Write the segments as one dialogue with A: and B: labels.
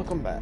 A: Welcome back.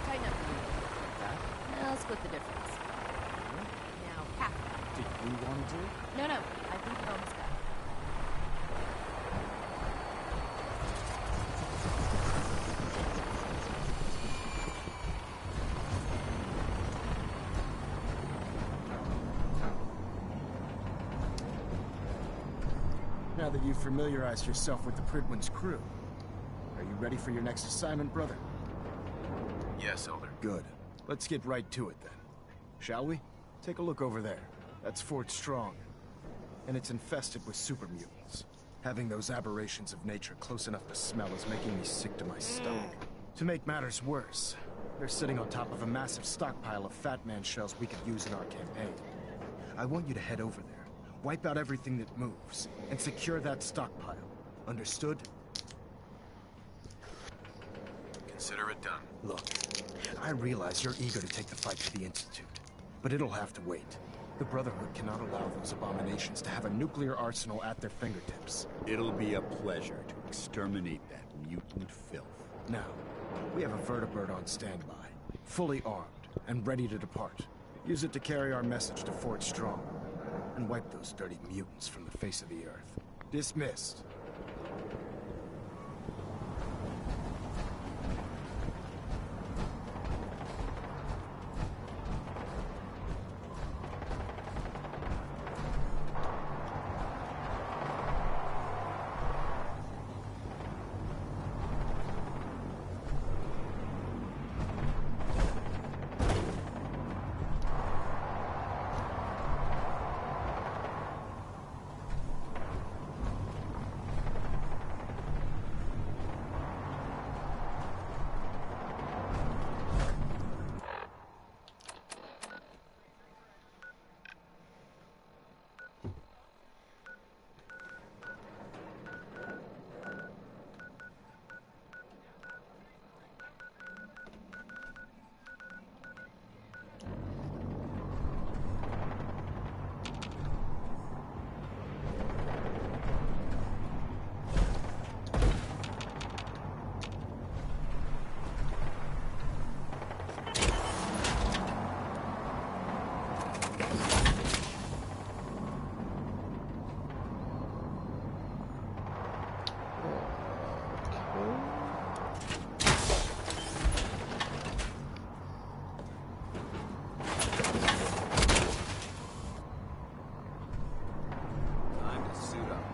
B: Tighten up. I'll split the difference. Now, half that.
C: Did you want to do it?
B: No, I think you've almost got it.
C: Now that you've familiarized yourself with the Pridwin's crew, are you ready for your next assignment, brother?
D: Yes, Elder.
C: Good. Let's get right to it then. Shall we? Take a look over there. That's Fort Strong. And it's infested with super mutants. Having those aberrations of nature close enough to smell is making me sick to my stomach. To make matters worse, they're sitting on top of a massive stockpile of Fat Man shells we could use in our campaign. I want you to head over there, wipe out everything that moves, and secure that stockpile. Understood?
D: Consider it done.
C: Look, I realize you're eager to take the fight to the Institute, but it'll have to wait. The Brotherhood cannot allow those abominations to have a nuclear arsenal at their fingertips.
E: It'll be a pleasure to exterminate that mutant filth.
C: Now, we have a vertibird on standby, fully armed and ready to depart. Use it to carry our message to Fort Strong, and wipe those dirty mutants from the face of the earth. Dismissed.
E: Time to suit up.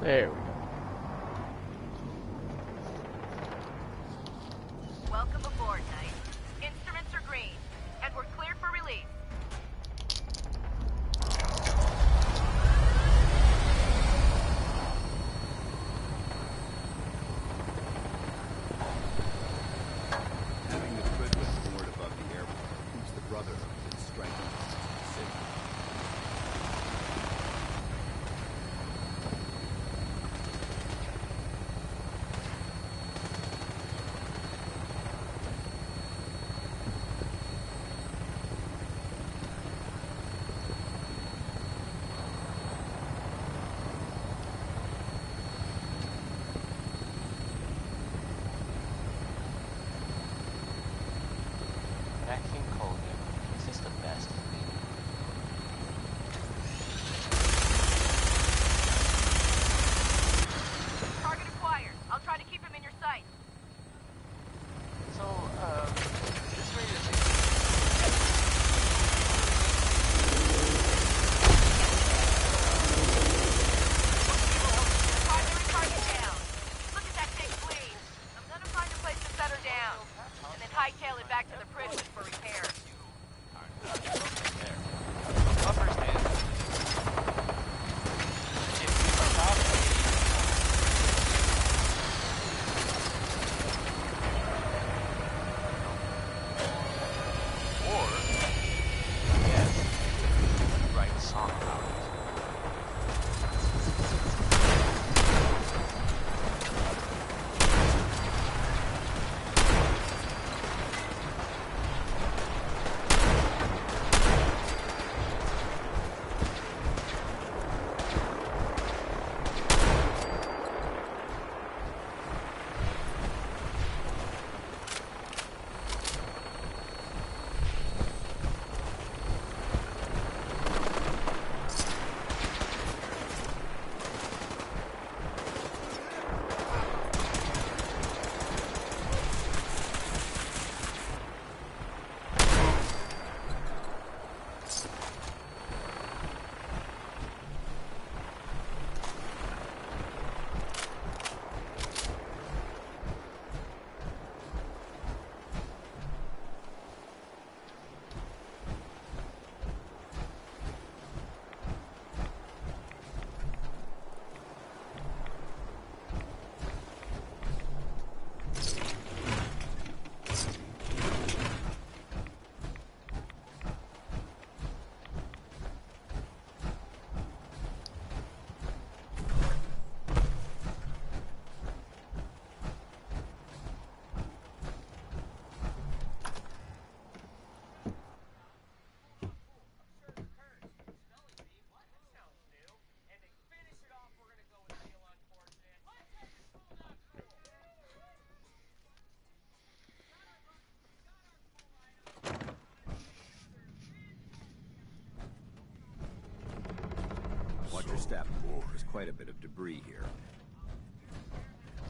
A: There we go.
F: Welcome aboard, Knight. Instruments are green, and we're cleared for release.
E: Having the Pridwin moored above the airport keeps the Brotherhood from striking the city.
F: down, and then hightail it back to the prison for repairs.
A: Buffers, man. If we are off, or yes, write a song about it.
E: Watch your step. There's quite a bit of debris here.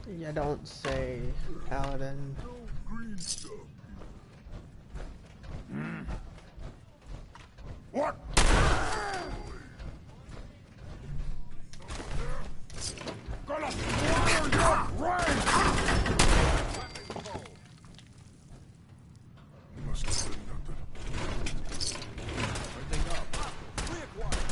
G: You don't say, Paladin.
C: What? Gonna slaughter your brain! Must have been nothing.
E: Everything up. Reacquire.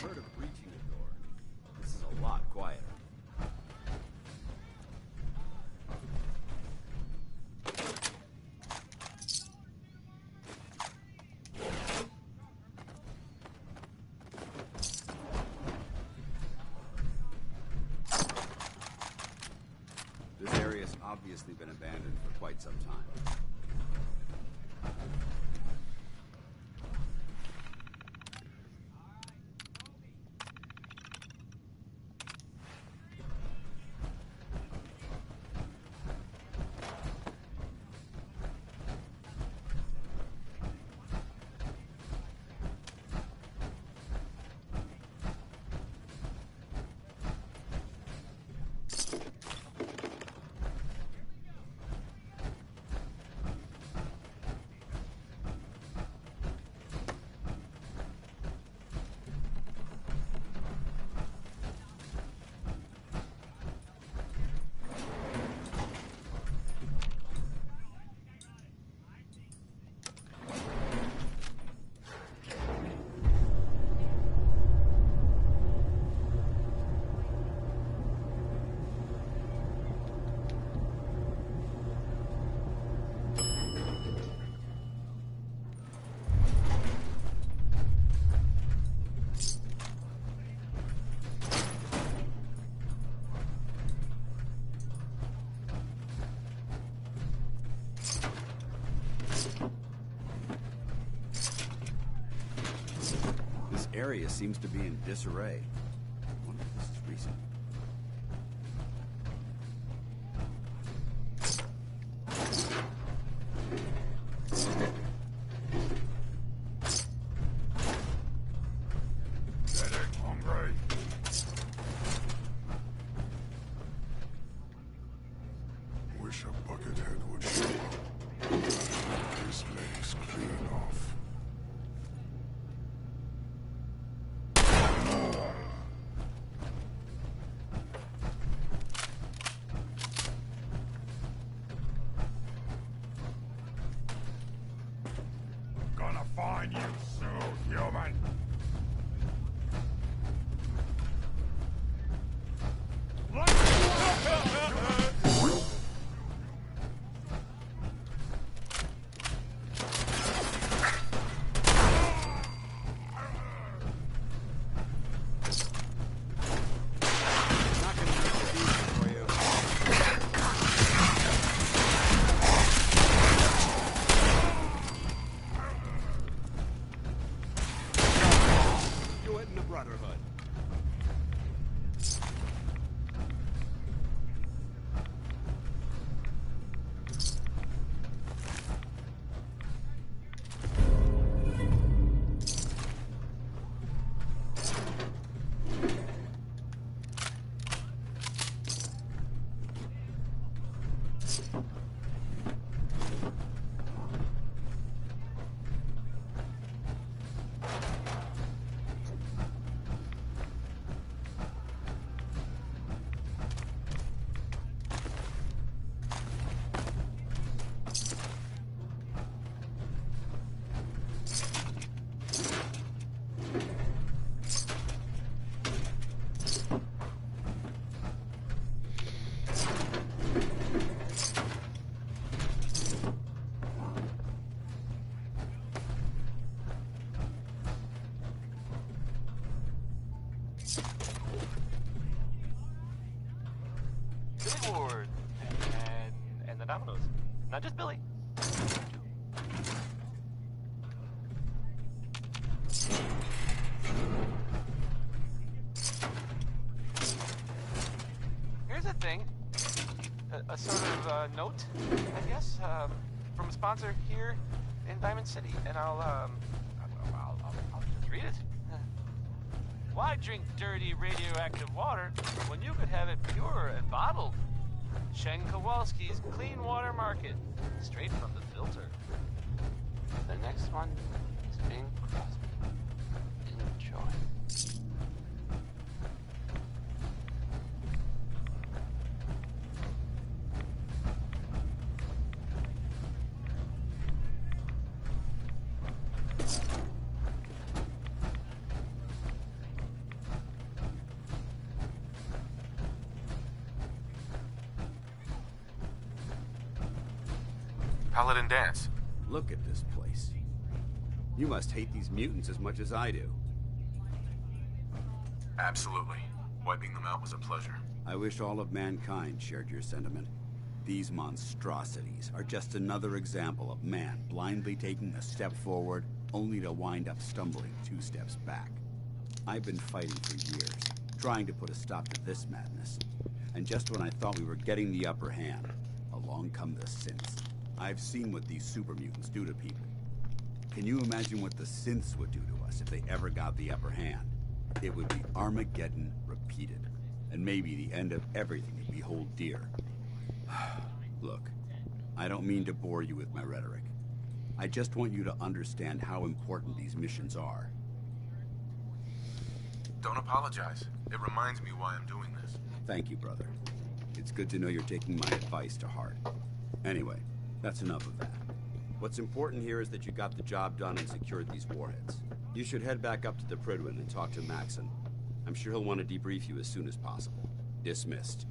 E: Heard of breaching the door. This is a lot quieter. This area's obviously been abandoned for quite some time. area seems to be in disarray. I wonder if this is recent.
H: Wish a buckethead would show up. His legs clean off. Gonna find you soon, human.
E: Brotherhood.
A: Billy Ward and the Dominoes. Not just Billy. Here's a thing. A sort of note, I guess, from a sponsor here in Diamond City, and I'll just read it. Why drink dirty radioactive water when you could have it pure and bottled? Shen Kowalski's Clean Water Market, straight from the filter. The next one is Bing Crosby. Enjoy.
D: Paladin dance.
E: Look at this place. You must hate these mutants as much as I do.
D: Absolutely. Wiping them out was a pleasure.
E: I wish all of mankind shared your sentiment. These monstrosities are just another example of man blindly taking a step forward, only to wind up stumbling 2 steps back. I've been fighting for years, trying to put a stop to this madness. And just when I thought we were getting the upper hand, along come the synths. I've seen what these super mutants do to people. Can you imagine what the synths would do to us if they ever got the upper hand? It would be Armageddon repeated, and maybe the end of everything that we hold dear. Look, I don't mean to bore you with my rhetoric. I just want you to understand how important these missions are.
D: Don't apologize. It reminds me why I'm doing this.
E: Thank you, brother. It's good to know you're taking my advice to heart. Anyway, that's enough of that. What's important here is that you got the job done and secured these warheads. You should head back up to the Prydwen and talk to Maxon. I'm sure he'll want to debrief you as soon as possible. Dismissed.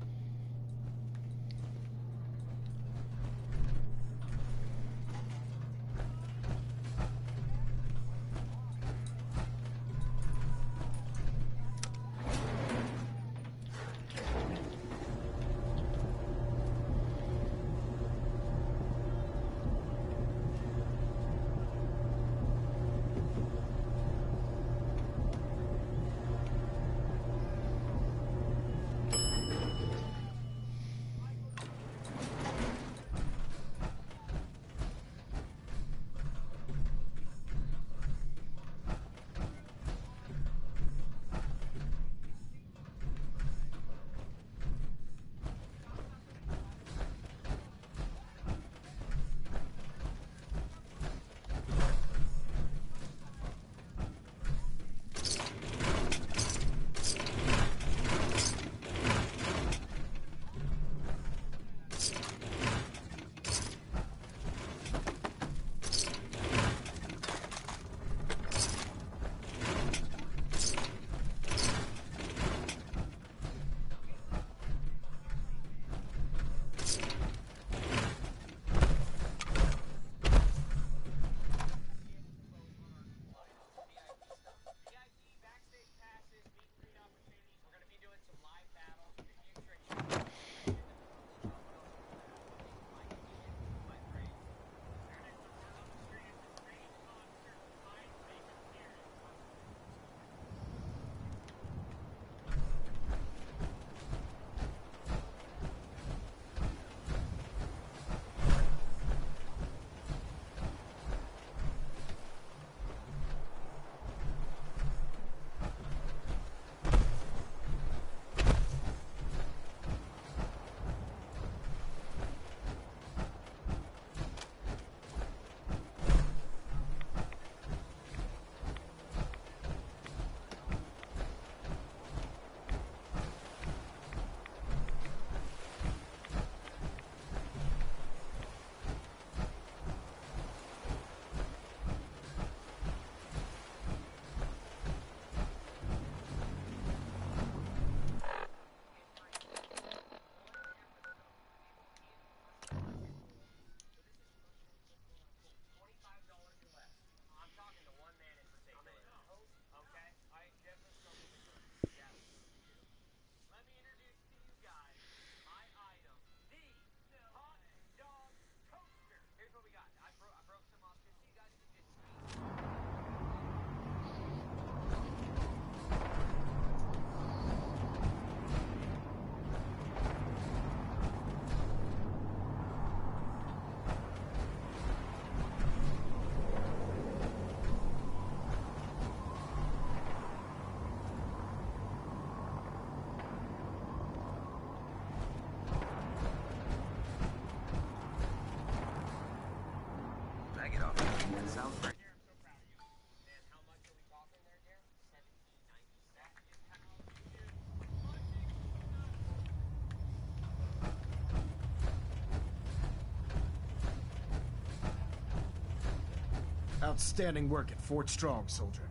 C: Outstanding work at Fort Strong, soldier.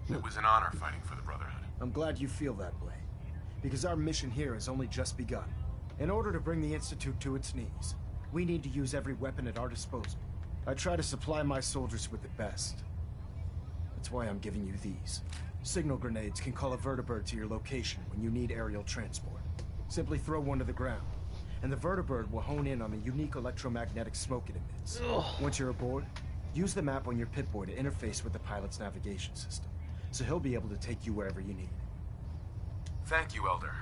D: It was an honor fighting for the Brotherhood.
C: I'm glad you feel that way, because our mission here has only just begun. In order to bring the Institute to its knees, we need to use every weapon at our disposal. I try to supply my soldiers with the best. That's why I'm giving you these. Signal grenades can call a vertibird to your location when you need aerial transport. Simply throw one to the ground, and the vertibird will hone in on the unique electromagnetic smoke it emits. Once you're aboard, use the map on your Pip-Boy to interface with the pilot's navigation system, so he'll be able to take you wherever you need.
D: Thank you, Elder.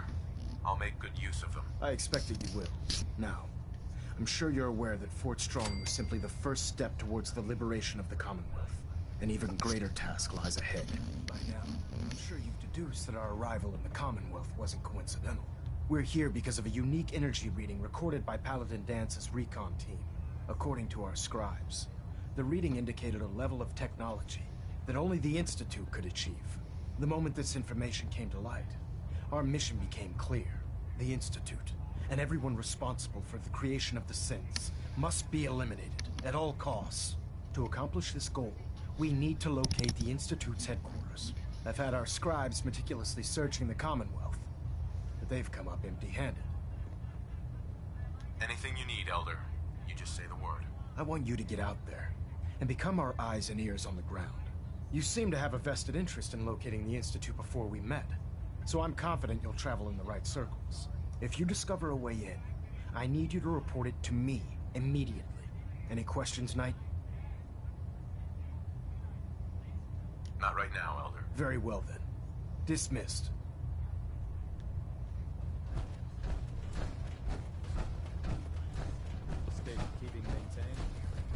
D: I'll make good use of them.
C: I expected you will. Now, I'm sure you're aware that Fort Strong was simply the first step towards the liberation of the Commonwealth. An even greater task lies ahead. By now, I'm sure you've deduced that our arrival in the Commonwealth wasn't coincidental. We're here because of a unique energy reading recorded by Paladin Dance's recon team. According to our scribes, the reading indicated a level of technology that only the Institute could achieve. The moment this information came to light, our mission became clear. The Institute, and everyone responsible for the creation of the synths, must be eliminated at all costs. To accomplish this goal, we need to locate the Institute's headquarters. I've had our scribes meticulously searching the Commonwealth, but they've come up empty-handed.
D: Anything you need, Elder, you just say the word.
C: I want you to get out there and become our eyes and ears on the ground. You seem to have a vested interest in locating the Institute before we met, so I'm confident you'll travel in the right circles. If you discover a way in, I need you to report it to me immediately. Any questions, Knight?
D: Not right now, Elder.
C: Very well then. Dismissed.
I: State keeping maintained.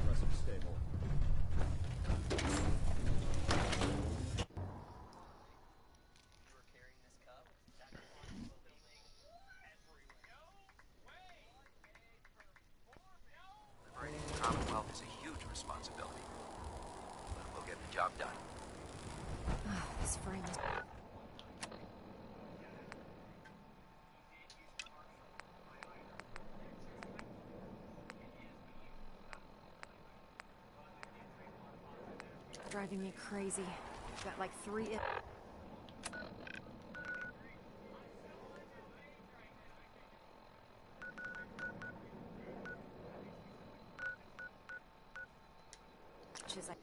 I: Pressure stable.
J: Liberating the Commonwealth is a huge responsibility. But we'll get the job done.
B: This frame is... driving me crazy. Got like 3... She's like...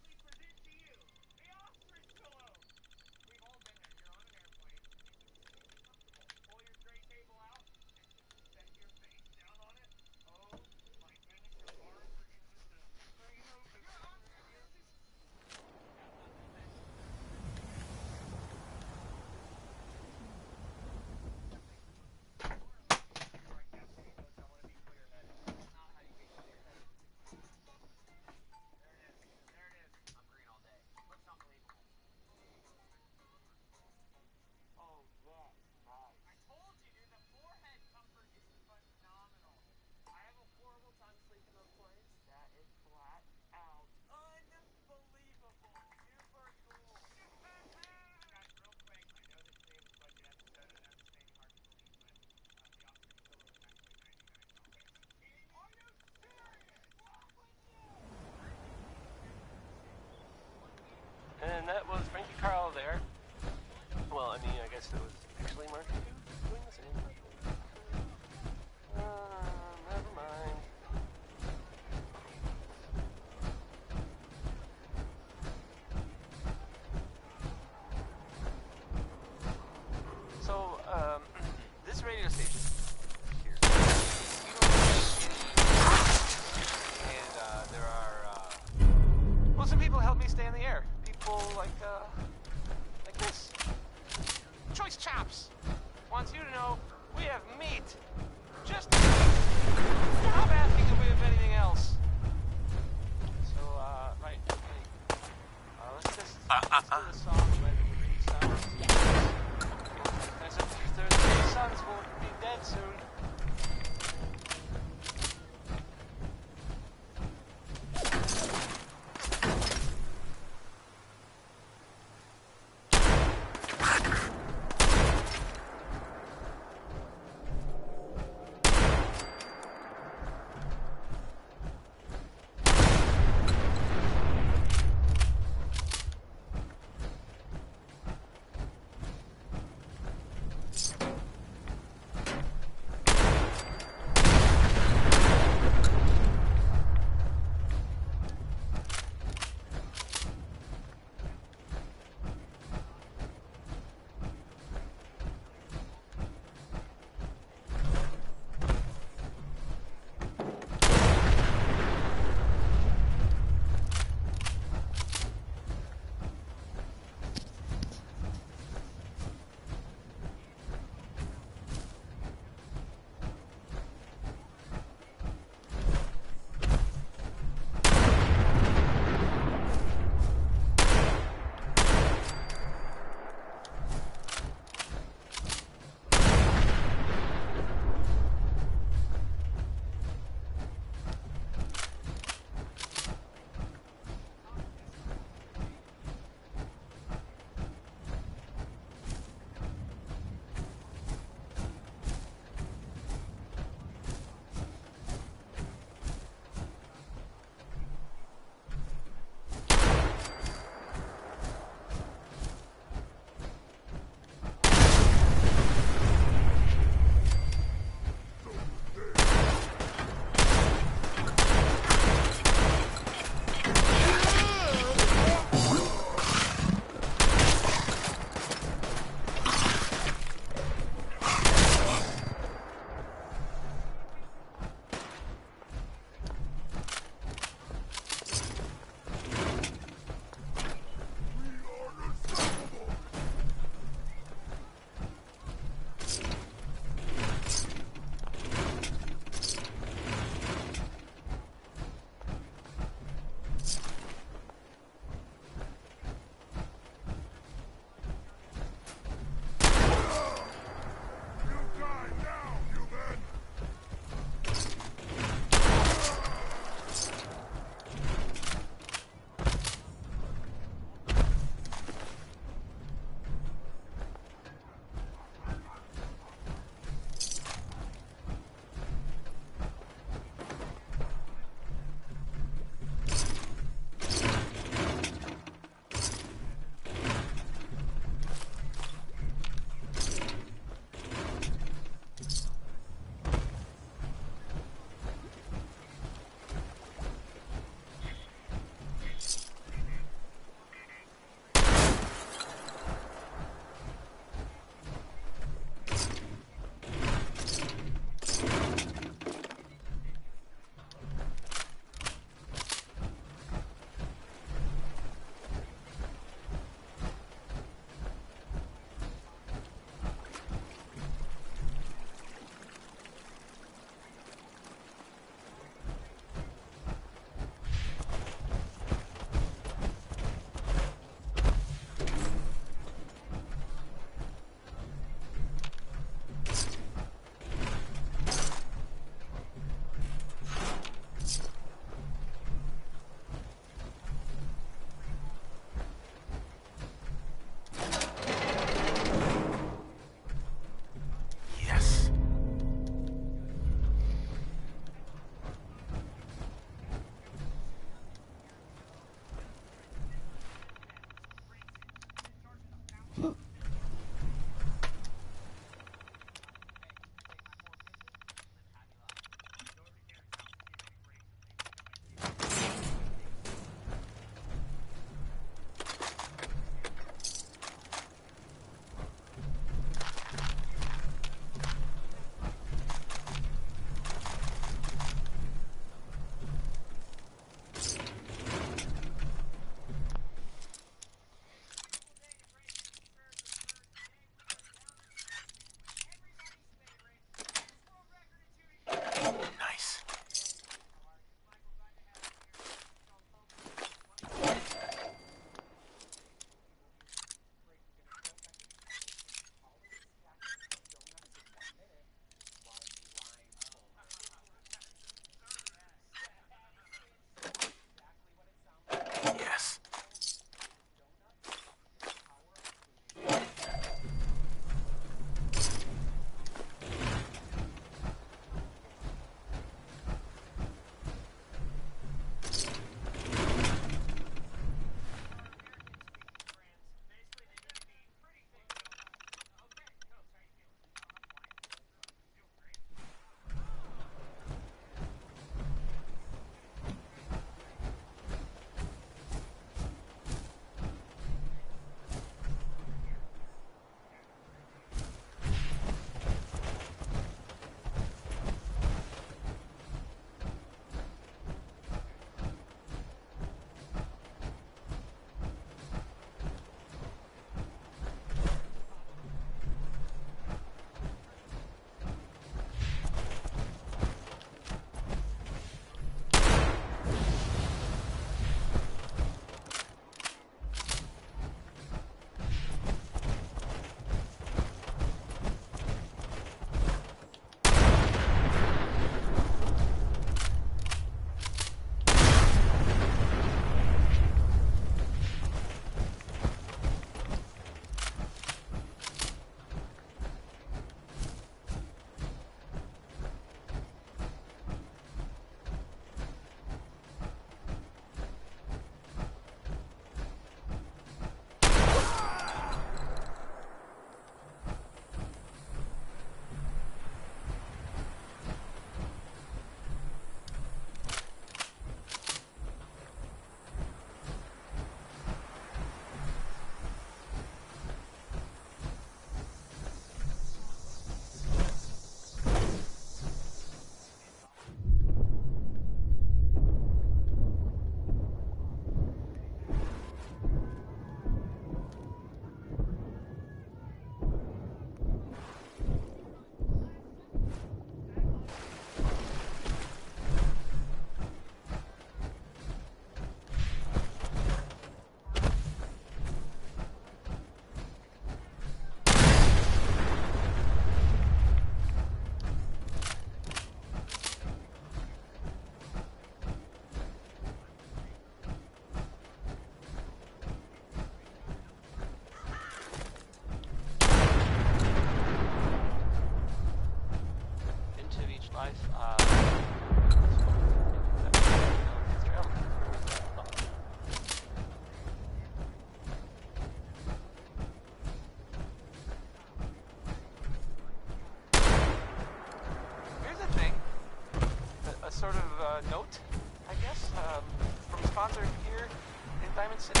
A: Diamond City.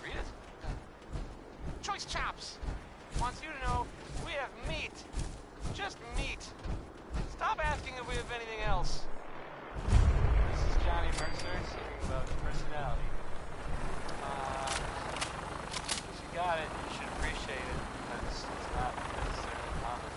A: Read it? Choice Chops wants you to know we have meat. Just meat. Stop asking if we have anything else.
K: This is Johnny Mercer speaking about personality. If you got it, you should appreciate it, because it's not necessarily common.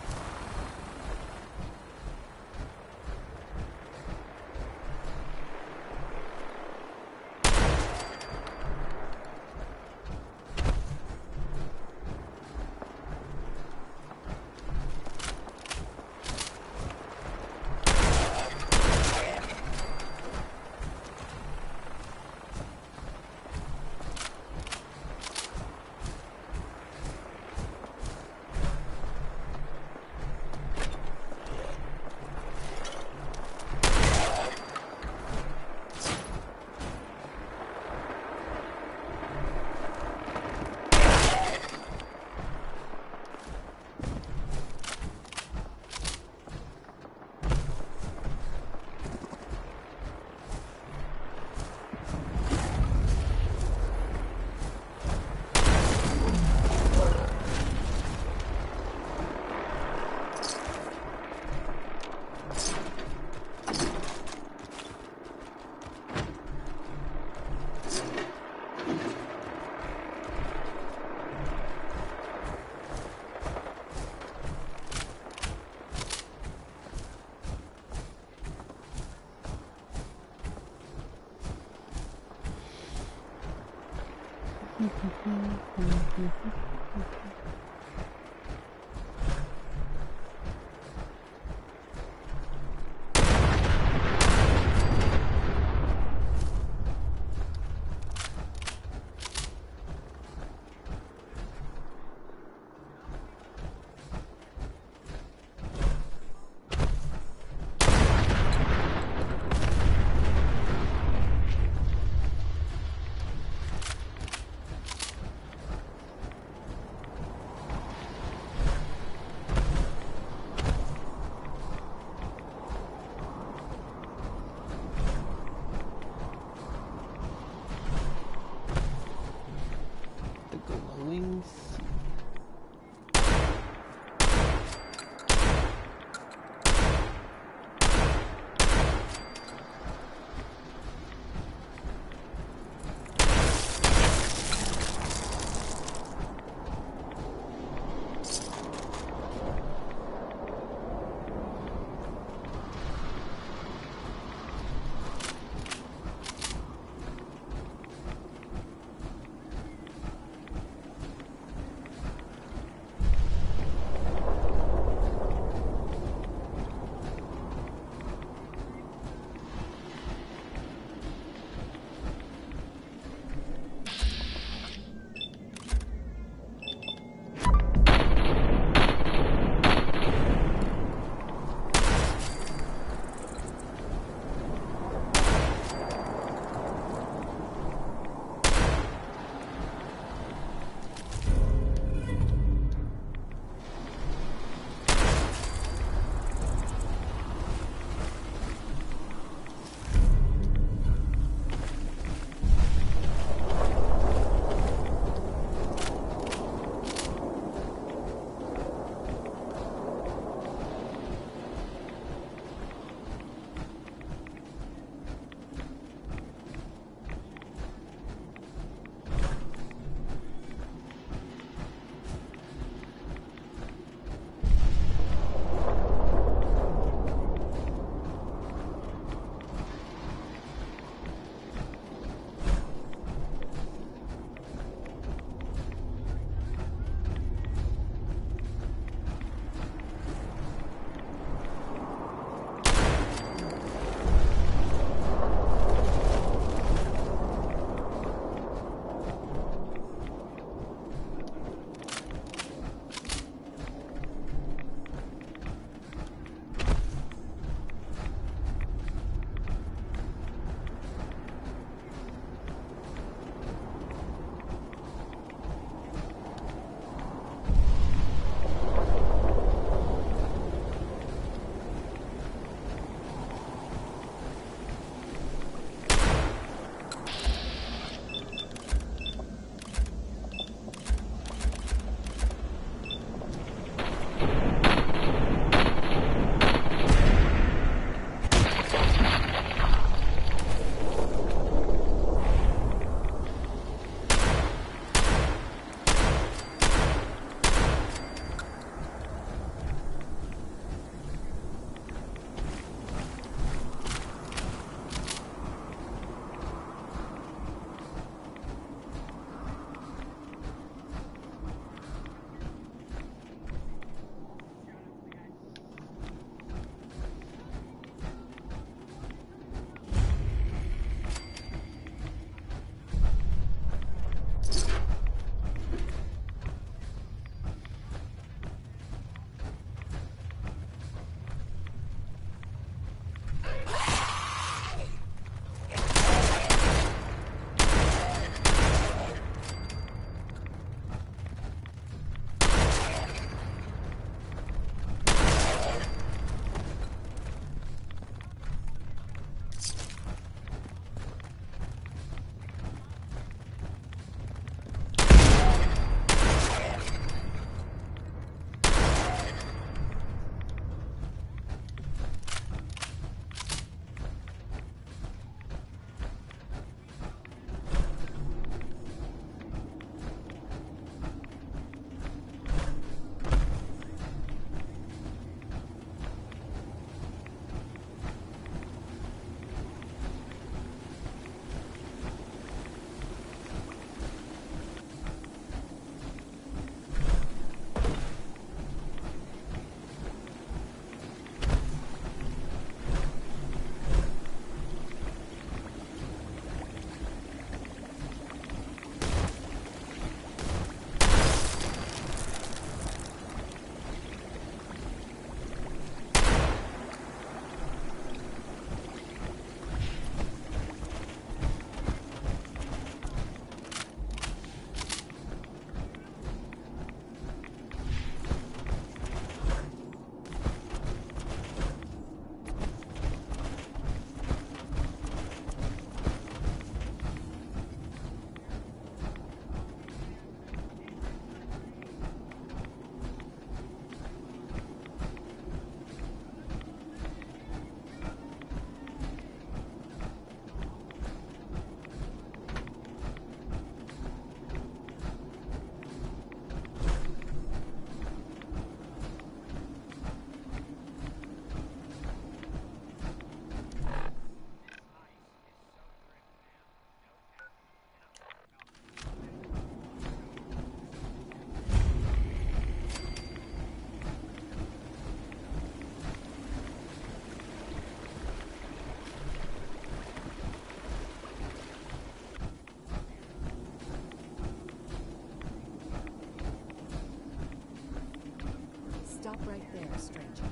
L: right there, stranger.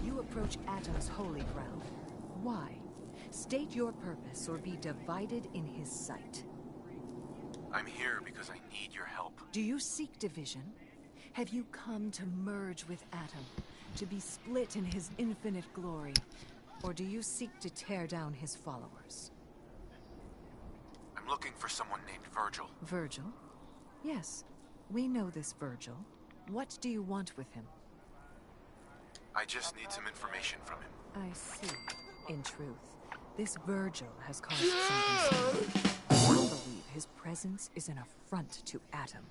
L: You approach Atom's holy ground. Why? State your purpose or be divided in his sight.
D: I'm here because I need your help.
L: Do you seek division? Have you come to merge with Atom? To be split in his infinite glory? Or do you seek to tear down his followers?
D: I'm looking for someone named Virgil.
L: Virgil? Yes, we know this Virgil. What do you want with him?
D: I just need some information from him.
L: I see. In truth, this Virgil has caused some concern. I believe his presence is an affront to Atom.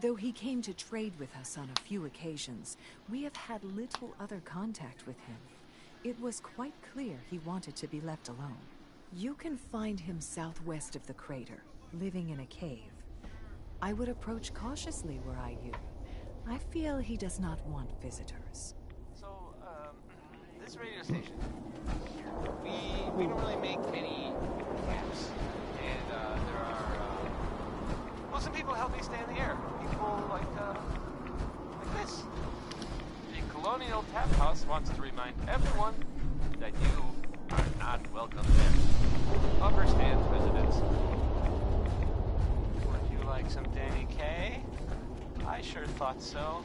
L: Though he came to trade with us on a few occasions, we have had little other contact with him. It was quite clear he wanted to be left alone. You can find him southwest of the crater, living in a cave. I would approach cautiously were I you. I feel he does not want visitors.
A: So, this radio station, we don't really make any camps. And, there are, well, some people help me stay in the air. People like this. The Colonial Tap House wants to remind everyone that you are not welcome there. Upper Stand residents. Would you like some Danny K? I sure thought so.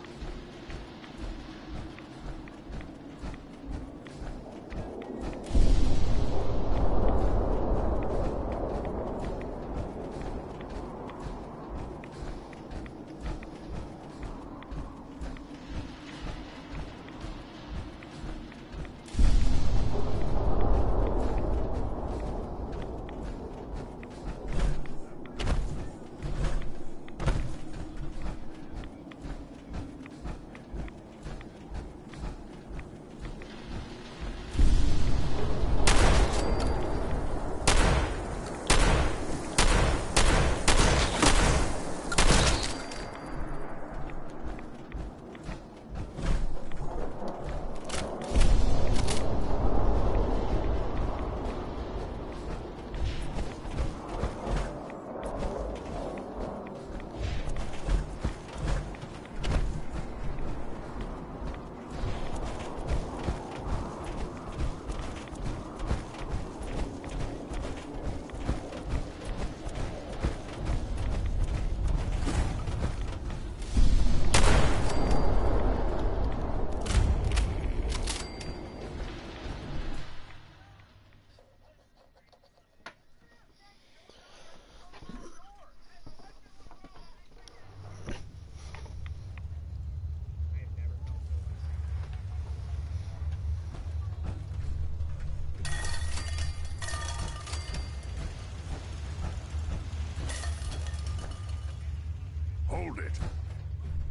H: Hold it.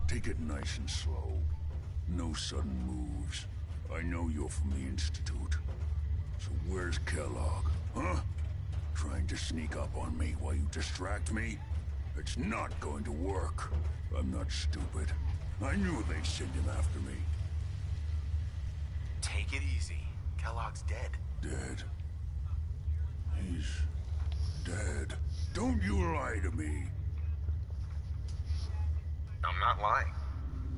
H: Take it nice and slow. No sudden moves. I know you're from the Institute. So where's Kellogg, huh? Trying to sneak up on me while you distract me? It's not going to work. I'm not stupid. I knew they'd send him after me.
D: Take it easy. Kellogg's dead.
H: Dead? He's dead. Don't you lie to me.
D: I'm not lying.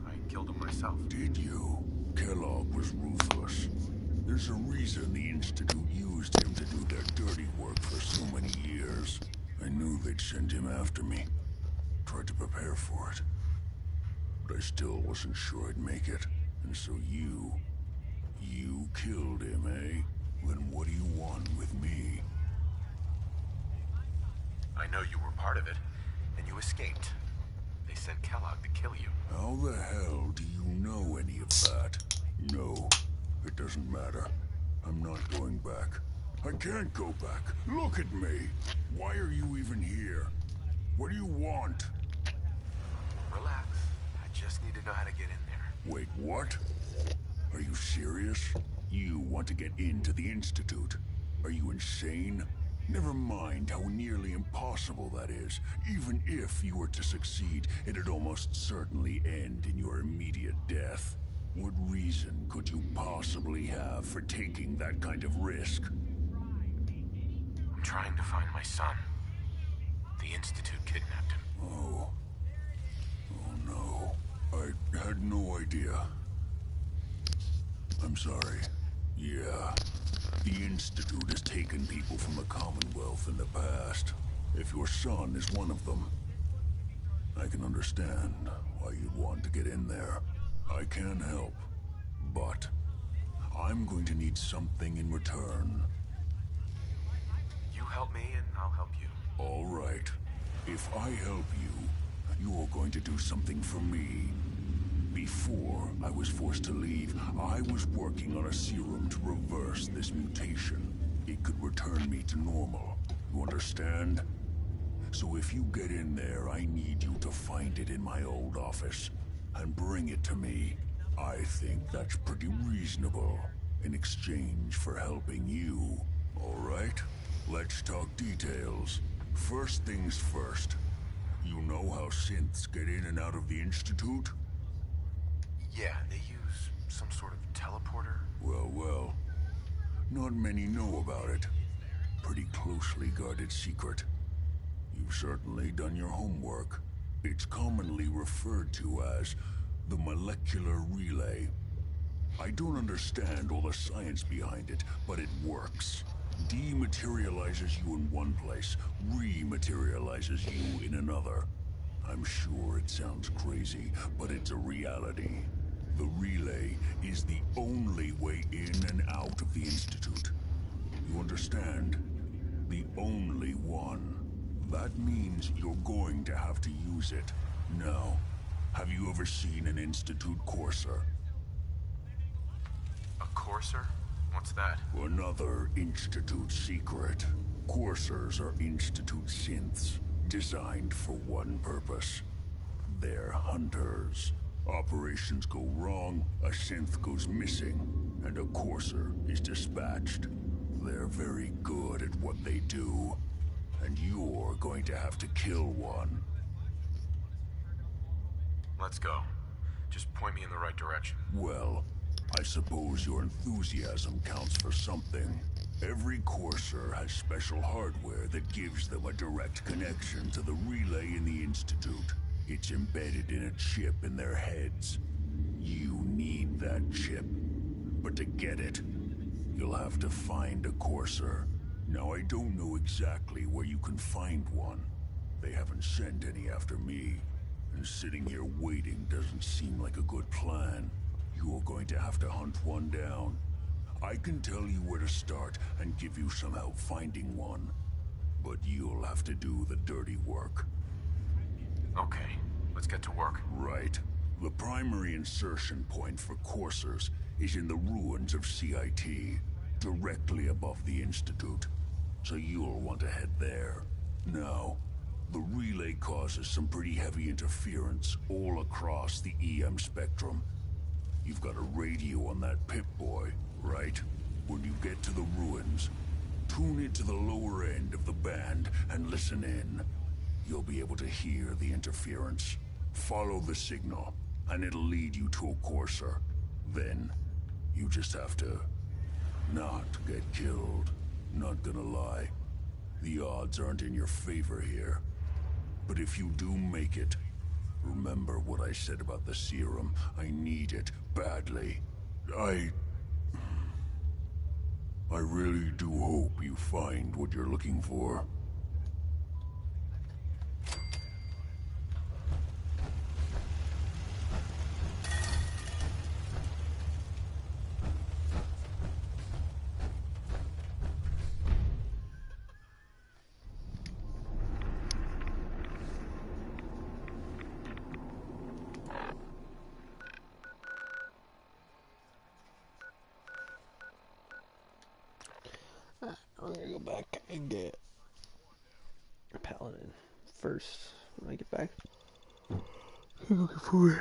D: I killed him myself.
H: Did you? Kellogg was ruthless. There's a reason the Institute used him to do their dirty work for so many years. I knew they'd send him after me. Tried to prepare for it. But I still wasn't sure I'd make it. And so you killed him, eh? Then what do you want with me?
D: I know you were part of it, and you escaped. They sent Kellogg to kill you.
H: How the hell do you know any of that? No, it doesn't matter. I'm not going back. I can't go back. Look at me. Why are you even here? What do you want?
D: Relax. I just need to know how to get in there.
H: Wait, what? Are you serious? You want to get into the Institute? Are you insane? Never mind how nearly impossible that is. Even if you were to succeed, it'd almost certainly end in your immediate death. What reason could you possibly have for taking that kind of risk?
D: I'm trying to find my son. The Institute kidnapped him.
H: Oh. Oh no. I had no idea. I'm sorry. Yeah. The Institute has taken people from the Commonwealth in the past. If your son is one of them, I can understand why you'd want to get in there. I can help, but I'm going to need something in return.
D: You help me and I'll help you.
H: All right. If I help you, you're going to do something for me. Before I was forced to leave, I was working on a serum to reverse this mutation. It could return me to normal. You understand? So if you get in there, I need you to find it in my old office and bring it to me. I think that's pretty reasonable in exchange for helping you. All right? Let's talk details. First things first. You know how synths get in and out of the Institute?
D: Yeah, they use some sort of teleporter.
H: Well. Not many know about it. Pretty closely guarded secret. You've certainly done your homework. It's commonly referred to as the molecular relay. I don't understand all the science behind it, but it works. Dematerializes you in one place, rematerializes you in another. I'm sure it sounds crazy, but it's a reality. The relay is the only way in and out of the Institute. You understand? The only one. That means you're going to have to use it. Now, have you ever seen an Institute courser?
D: A courser? What's that?
H: Another Institute secret. Coursers are Institute synths, designed for one purpose. They're hunters. Operations go wrong, a synth goes missing, and a courser is dispatched. They're very good at what they do, and you're going to have to kill one.
D: Let's go. Just point me in the right direction.
H: Well, I suppose your enthusiasm counts for something. Every courser has special hardware that gives them a direct connection to the relay in the Institute. It's embedded in a chip in their heads. You need that chip. But to get it, you'll have to find a courser. Now, I don't know exactly where you can find one. They haven't sent any after me. And sitting here waiting doesn't seem like a good plan. You're going to have to hunt one down. I can tell you where to start and give you some help finding one. But you'll have to do the dirty work.
D: Okay, let's get to work.
H: Right. The primary insertion point for coursers is in the ruins of CIT, directly above the Institute. So you'll want to head there. Now, the relay causes some pretty heavy interference all across the EM spectrum. You've got a radio on that Pip-Boy, right? When you get to the ruins, tune into the lower end of the band and listen in. You'll be able to hear the interference. Follow the signal, and it'll lead you to a courser. Then, you just have to not get killed. Not gonna lie. The odds aren't in your favor here. But if you do make it, remember what I said about the serum. I need it badly. I really do hope you find what you're looking for.
G: I'm gonna go back and get Paladin first when I get back. I'm looking for it.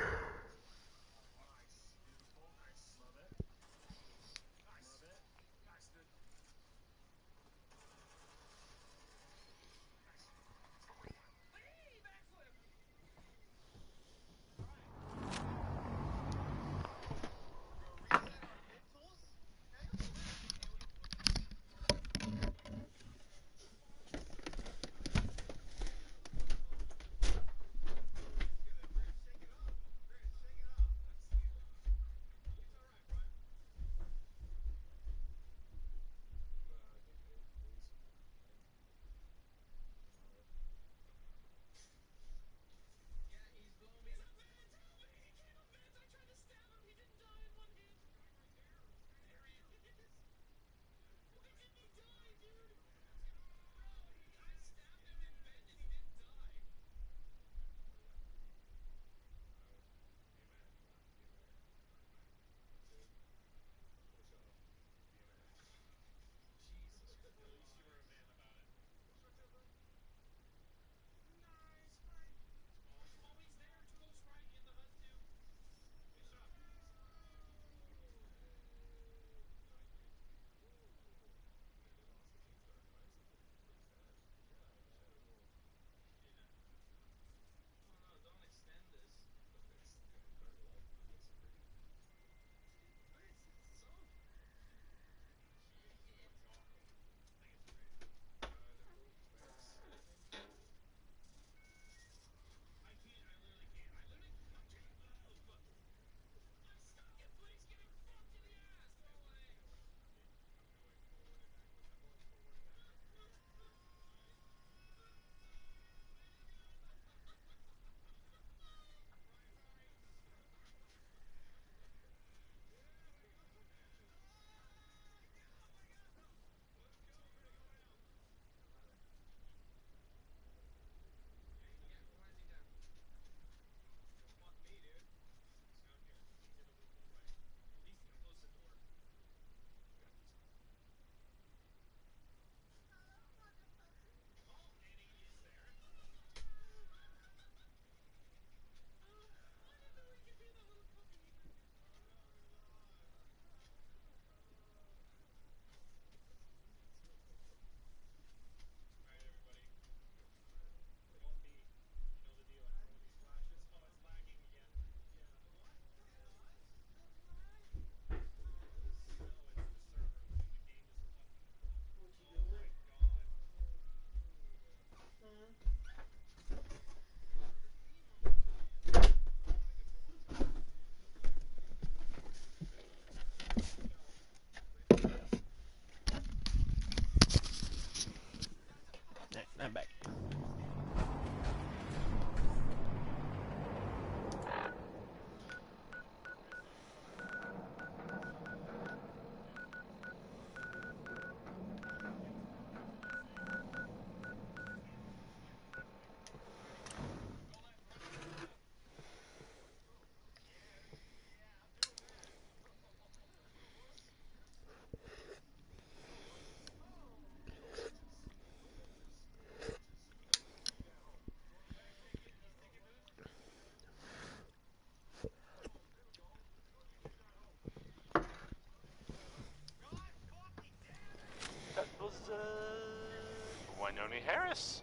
K: Noni Harris.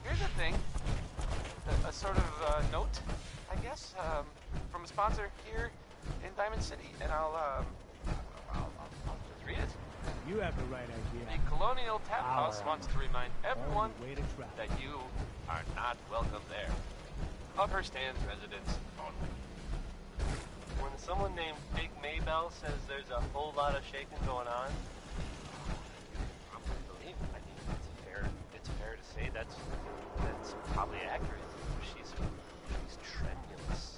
A: Here's a thing. A sort of note, I guess, from a sponsor here in Diamond City, and I'll just read it.
M: You have the right idea.
A: The Colonial Tap House wants to remind everyone
M: Way to travel.
A: that you are not welcome there. Upper Stands residents only.
K: When someone named Big Maybell says there's a whole lot of shaking going on, you probably believe it. I mean, it's fair to say that's probably accurate. She's tremulous.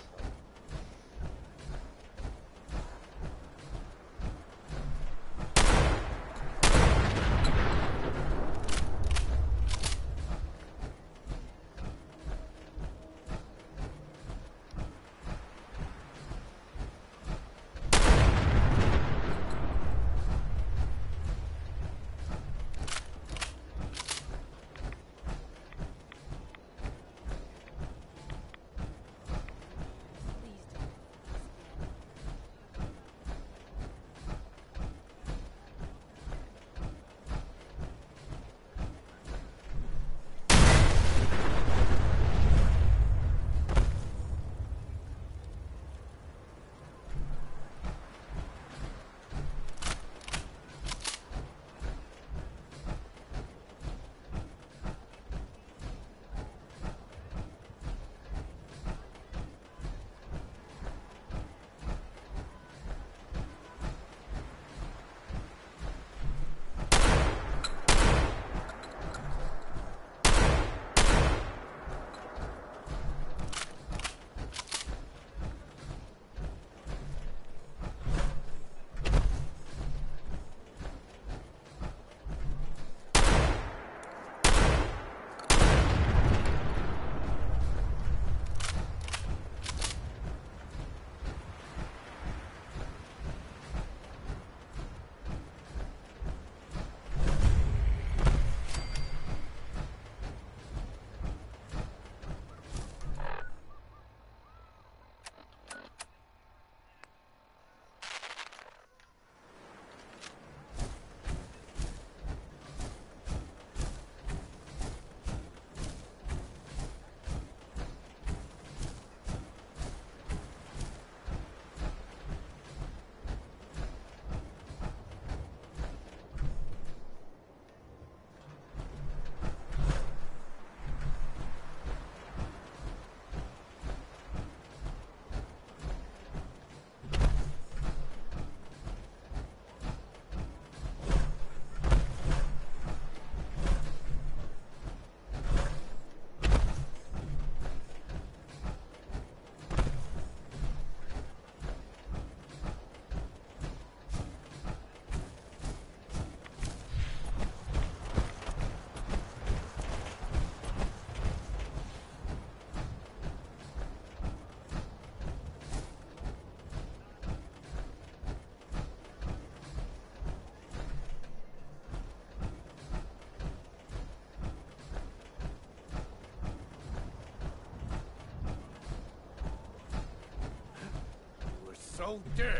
C: So dead.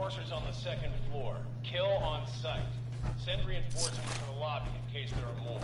M: Enforcers on the second floor. Kill on sight. Send reinforcements to the lobby in case there are more.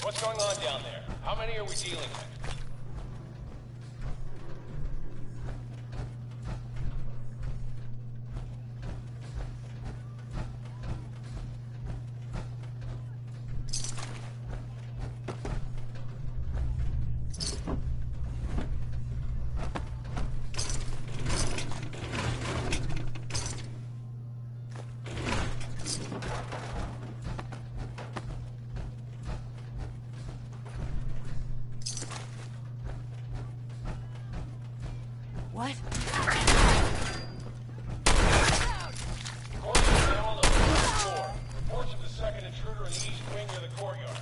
M: What's going on down there? How many are we dealing with?
L: What?
M: Reports of the second intruder in the east wing near the courtyard.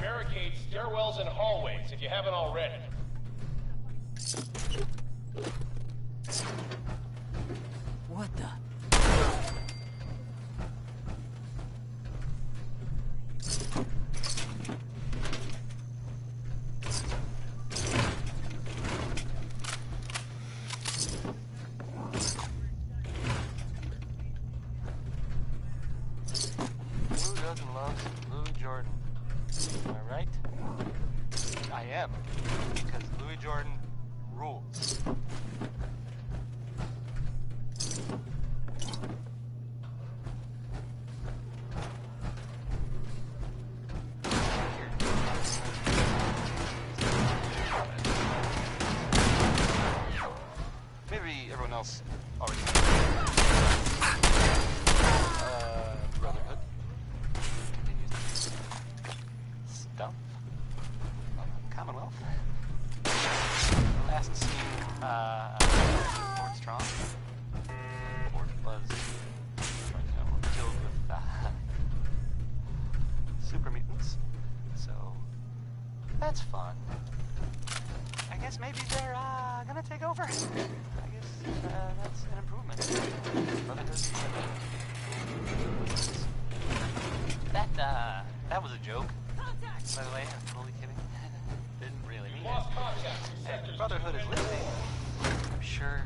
M: Barricade stairwells and hallways if you haven't already.
L: What the?
A: Who doesn't love Louis Jordan? Am I right? I am, because Louis Jordan rules. Maybe everyone else already Brotherhood. Stuff. Commonwealth. Last seen, Fort Strong. Fort was, filled with, super mutants. So, that's fun. I guess maybe they're, gonna take over. I guess, that's an improvement. Brotherhood. That was a joke. By the way, I'm totally kidding. Didn't really mean it. And Brotherhood is listening. I'm sure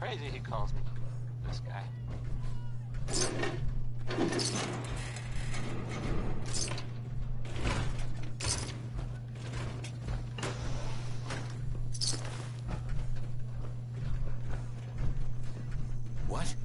A: crazy he calls me. This guy.
D: What?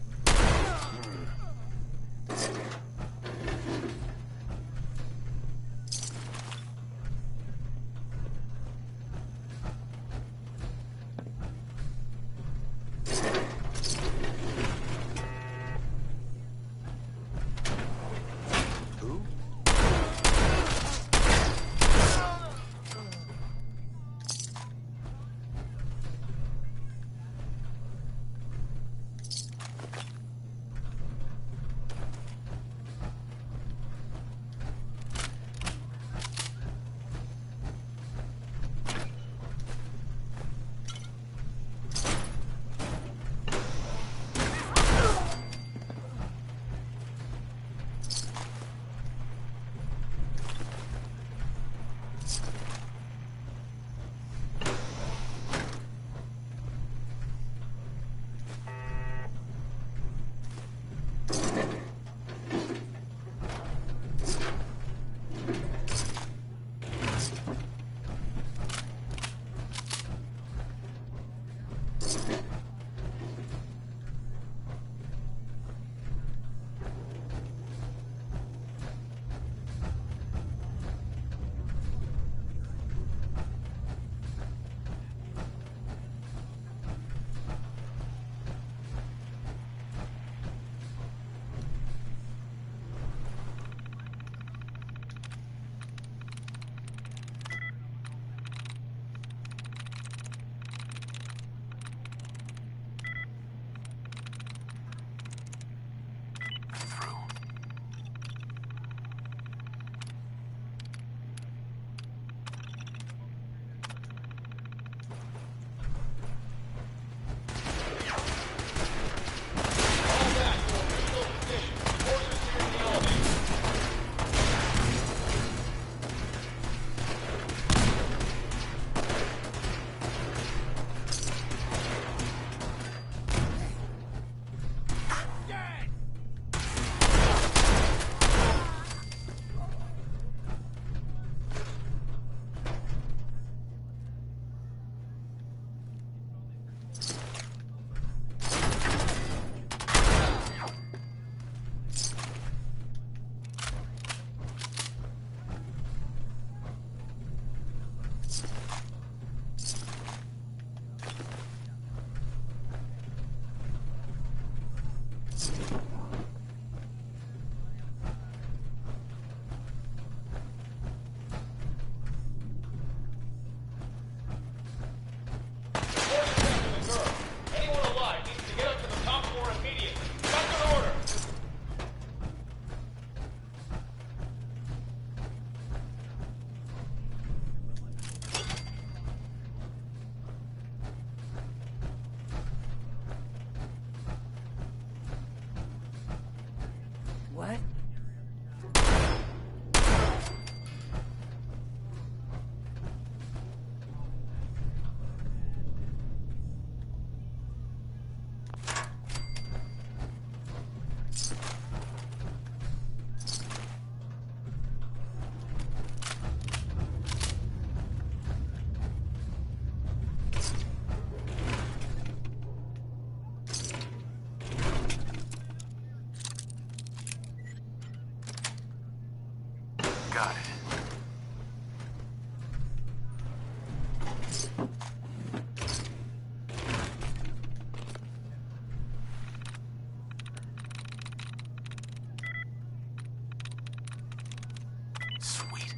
L: What?
D: Got it. Sweet.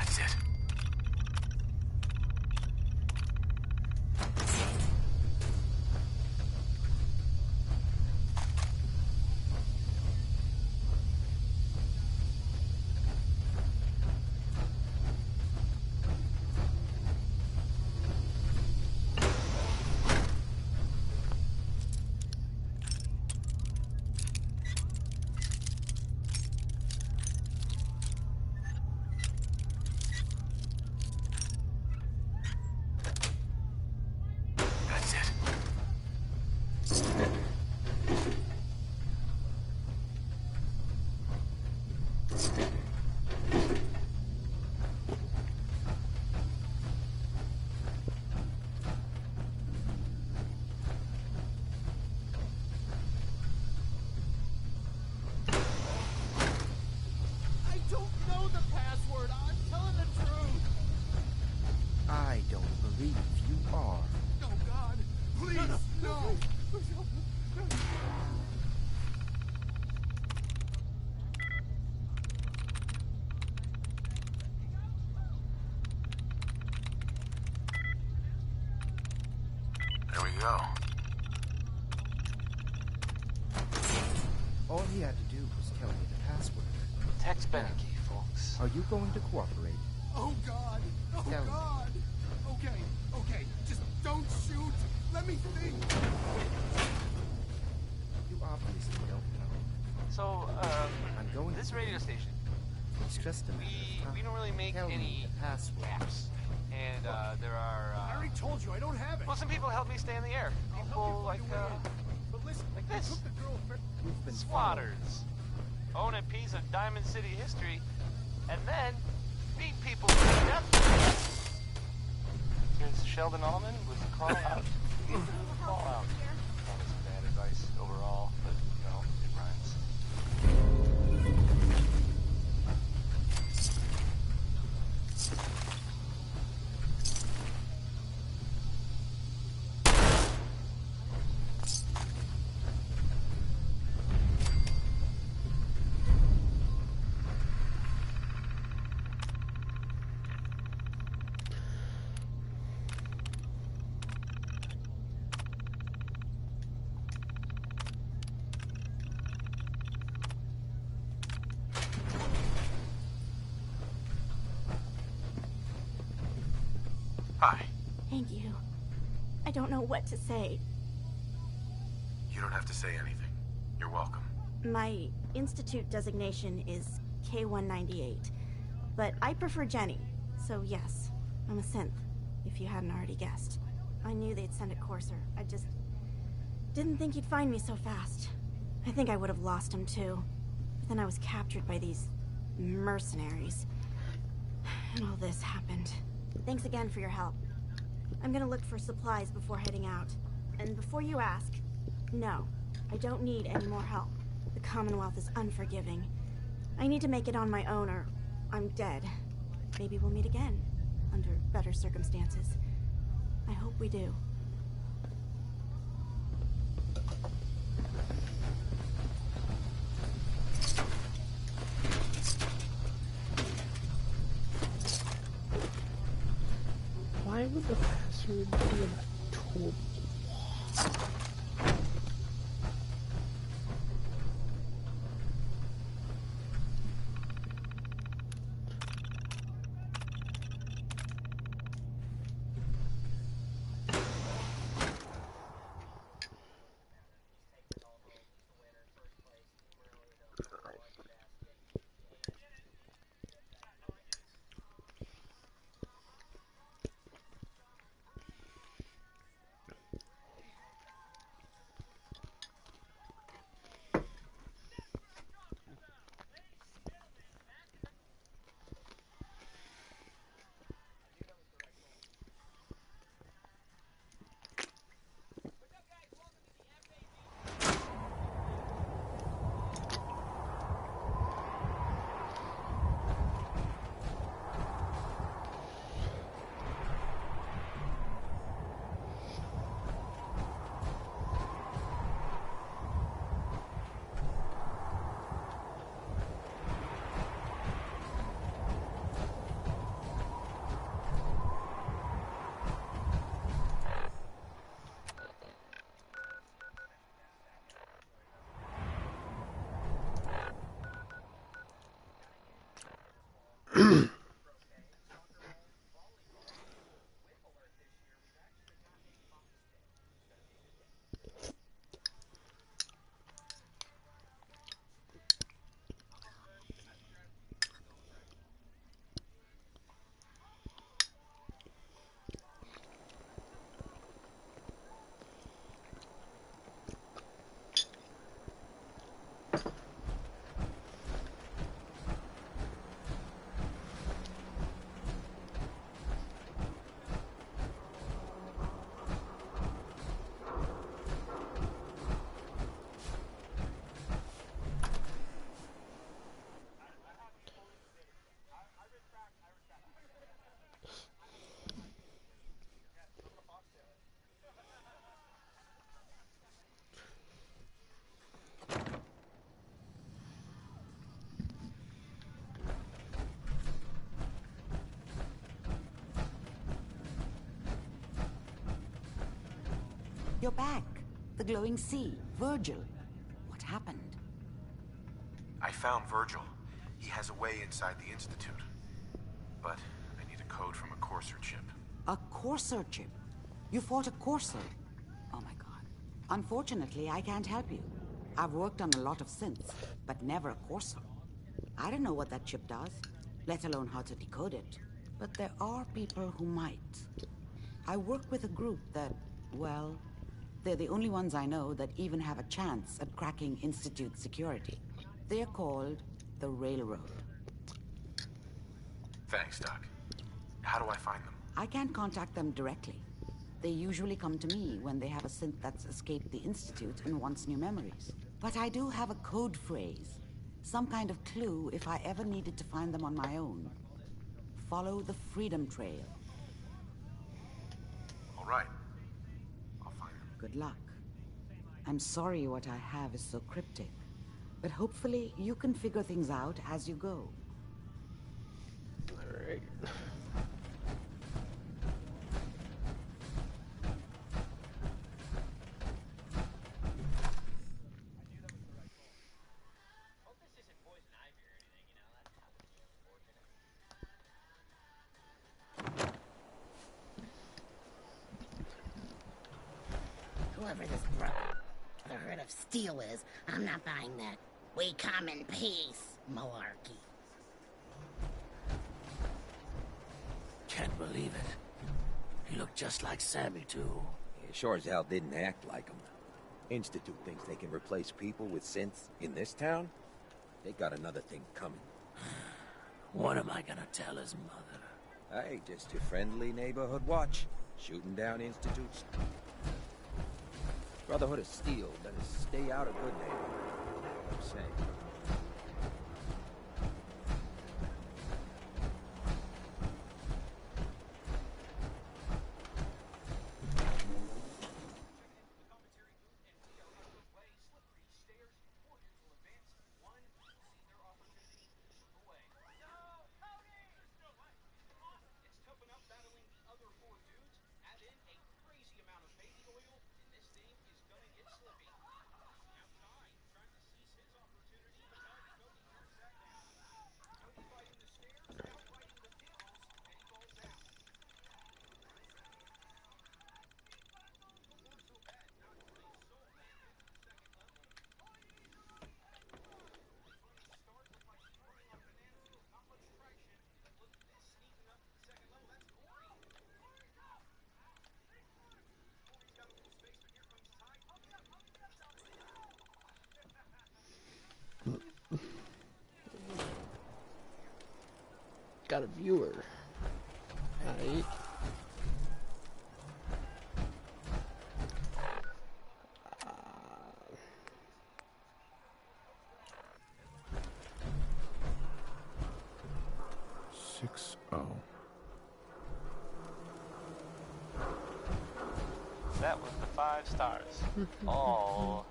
D: That's it. That's it.
C: I don't know the password. I'm telling the truth.
N: I don't believe you are.
C: Oh, God. Please, no.
D: There we go.
N: All he had to do was tell me the password.
A: Text Beneke, folks.
N: Are you going to cooperate?
C: Oh, God. Oh,
N: Tell me.
C: God. Okay. Just don't shoot. Let me think.
N: You obviously don't know.
A: So,
N: I'm going
A: this
N: to.
A: radio station,
N: It's just a matter of time.
A: we don't really make
N: Tell me
A: any
N: the password.
A: apps. And, there are,
C: I already told you I don't have it.
A: well, some people help me stay in the air. People like,
C: But listen,
A: like
C: I
A: this.
C: took the girl first.
N: You've been
A: Swatters. Own a piece of Diamond City history, and then beat people to death. Here's Sheldon Allman with Call Out. Call Out. That was bad advice overall, but, you know, it rhymes.
D: Hi.
O: Thank you. I don't know what to say.
D: You don't have to say anything. You're welcome.
O: My institute designation is K-198, but I prefer Jenny, so yes, I'm a synth, if you hadn't already guessed. I knew they'd send a courser. I just didn't think he'd find me so fast. I think I would have lost him too. But then I was captured by these mercenaries. And all this happened. Thanks again for your help. I'm gonna look for supplies before heading out. And before you ask, no, I don't need any more help. The Commonwealth is unforgiving. I need to make it on my own or I'm dead. Maybe we'll meet again, under better circumstances. I hope we do.
G: Why would the password be in a tool?
P: You're back. The glowing sea. Virgil. What happened?
D: I found Virgil. He has a way inside the Institute. But I need a code from a Courser chip.
P: A Courser chip? You fought a Courser? Oh my god. Unfortunately, I can't help you. I've worked on a lot of synths, but never a Courser. I don't know what that chip does, let alone how to decode it. But there are people who might. I work with a group that, well, they're the only ones I know that even have a chance at cracking Institute security. They're called the Railroad.
D: Thanks, Doc. How do I find them?
P: I can't contact them directly. They usually come to me when they have a synth that's escaped the Institute and wants new memories. But I do have a code phrase. Some kind of clue if I ever needed to find them on my own. Follow the Freedom Trail.
D: All right. I'll find them.
P: Good luck. I'm sorry what I have is so cryptic, but hopefully you can figure things out as you go.
G: All right.
Q: Whoever this the herd of steel is, I'm not buying that. We come in peace, malarkey.
R: Can't believe it. He looked just like Sammy, too.
S: He sure as hell didn't act like him. Institute thinks they can replace people with synths in this town? They got another thing coming.
R: What am I gonna tell his mother?
S: Hey, just your friendly neighborhood watch. Shooting down institutes. Brotherhood of Steel better stay out of good neighborhood. What I'm saying.
G: Got a viewer. Alright.
K: That was the 5 stars. all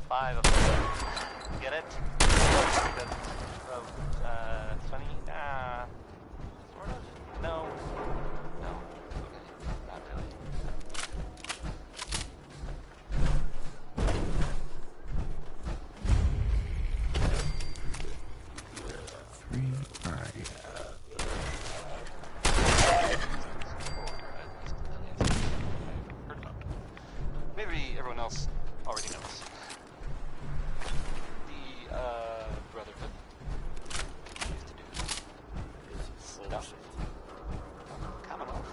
K: 5 of them. Get it? Because of, funny? Sort of? No. No. Okay. Not really. Maybe everyone else already knows. The, Brotherhood used to do stuff. Commonwealth.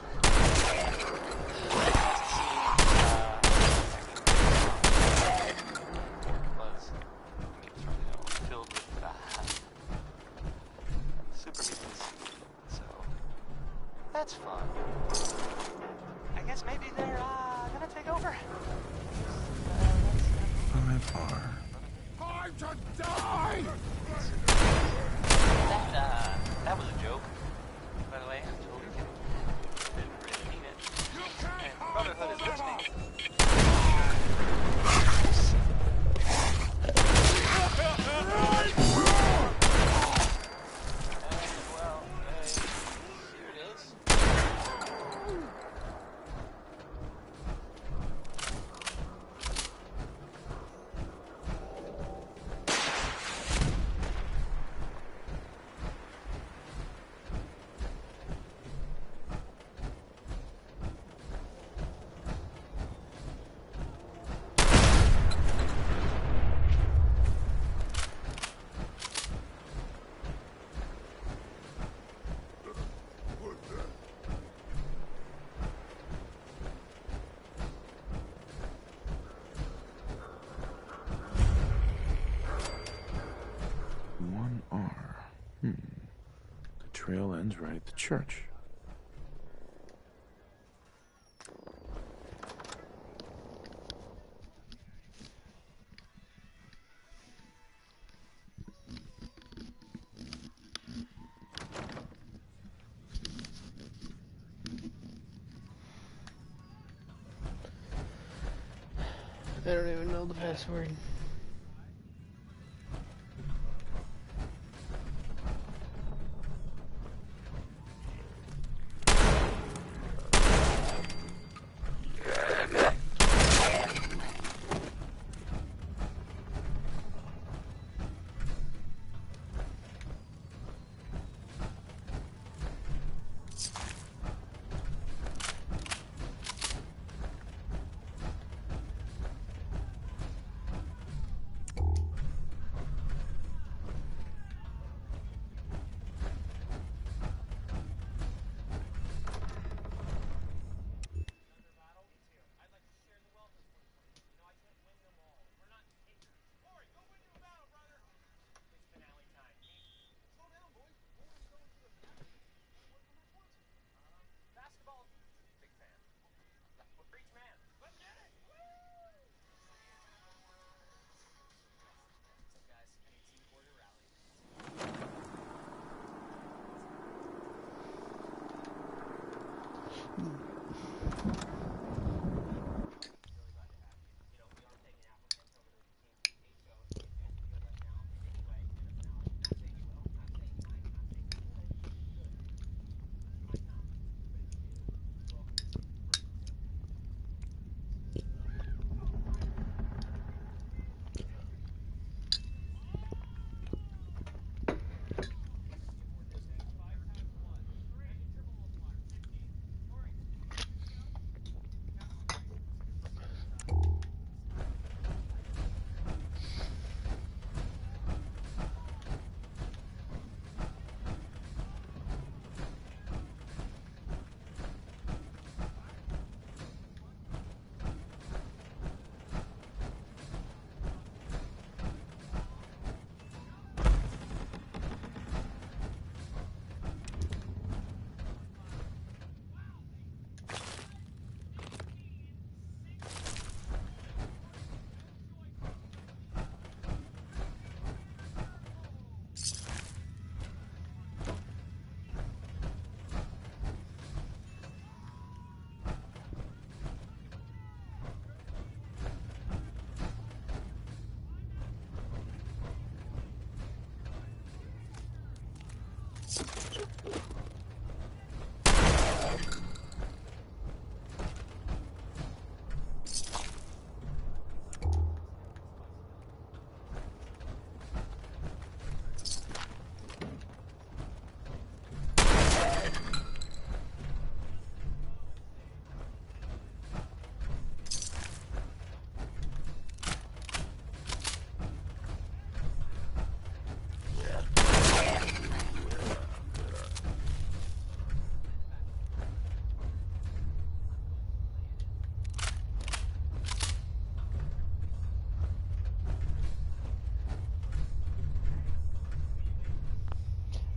K: Was, filled with, super mutants. So, that's fun. I guess maybe they're, gonna take over.
H: Time to die!
K: That was a joke.
A: By the way, I'm totally kidding. Didn't really mean it. And Brotherhood is listening. Well, here it is.
D: One R. The trail ends right at the church.
G: I don't even know the password.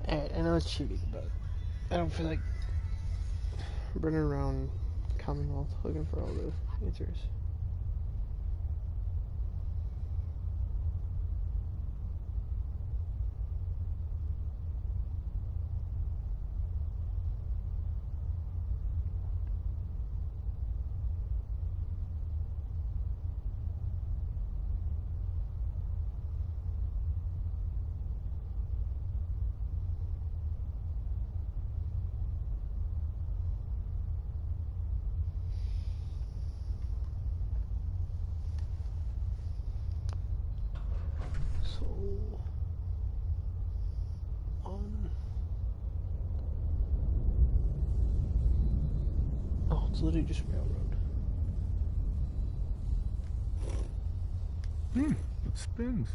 G: Alright, I know it's cheating, but I don't feel like running around Commonwealth looking for all the answers. So on. Oh, it's literally just railroad.
C: It spins.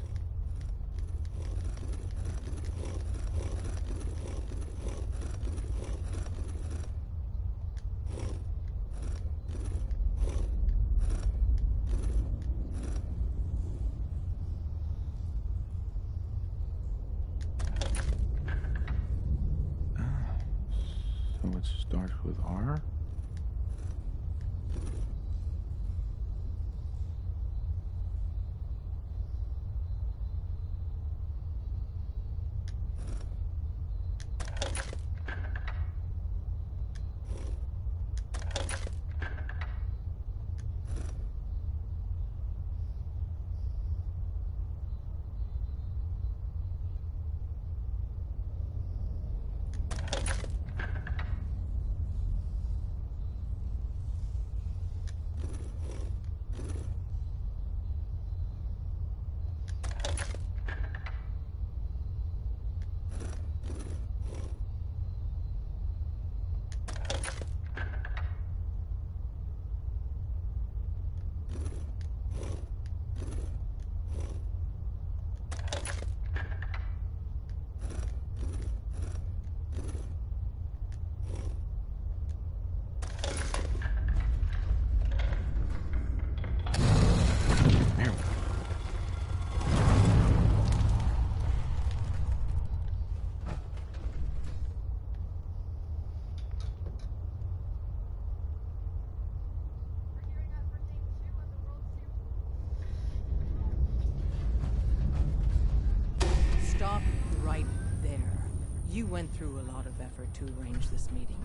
C: So it starts with R?
L: Stop right there. You went through a lot of effort to arrange this meeting.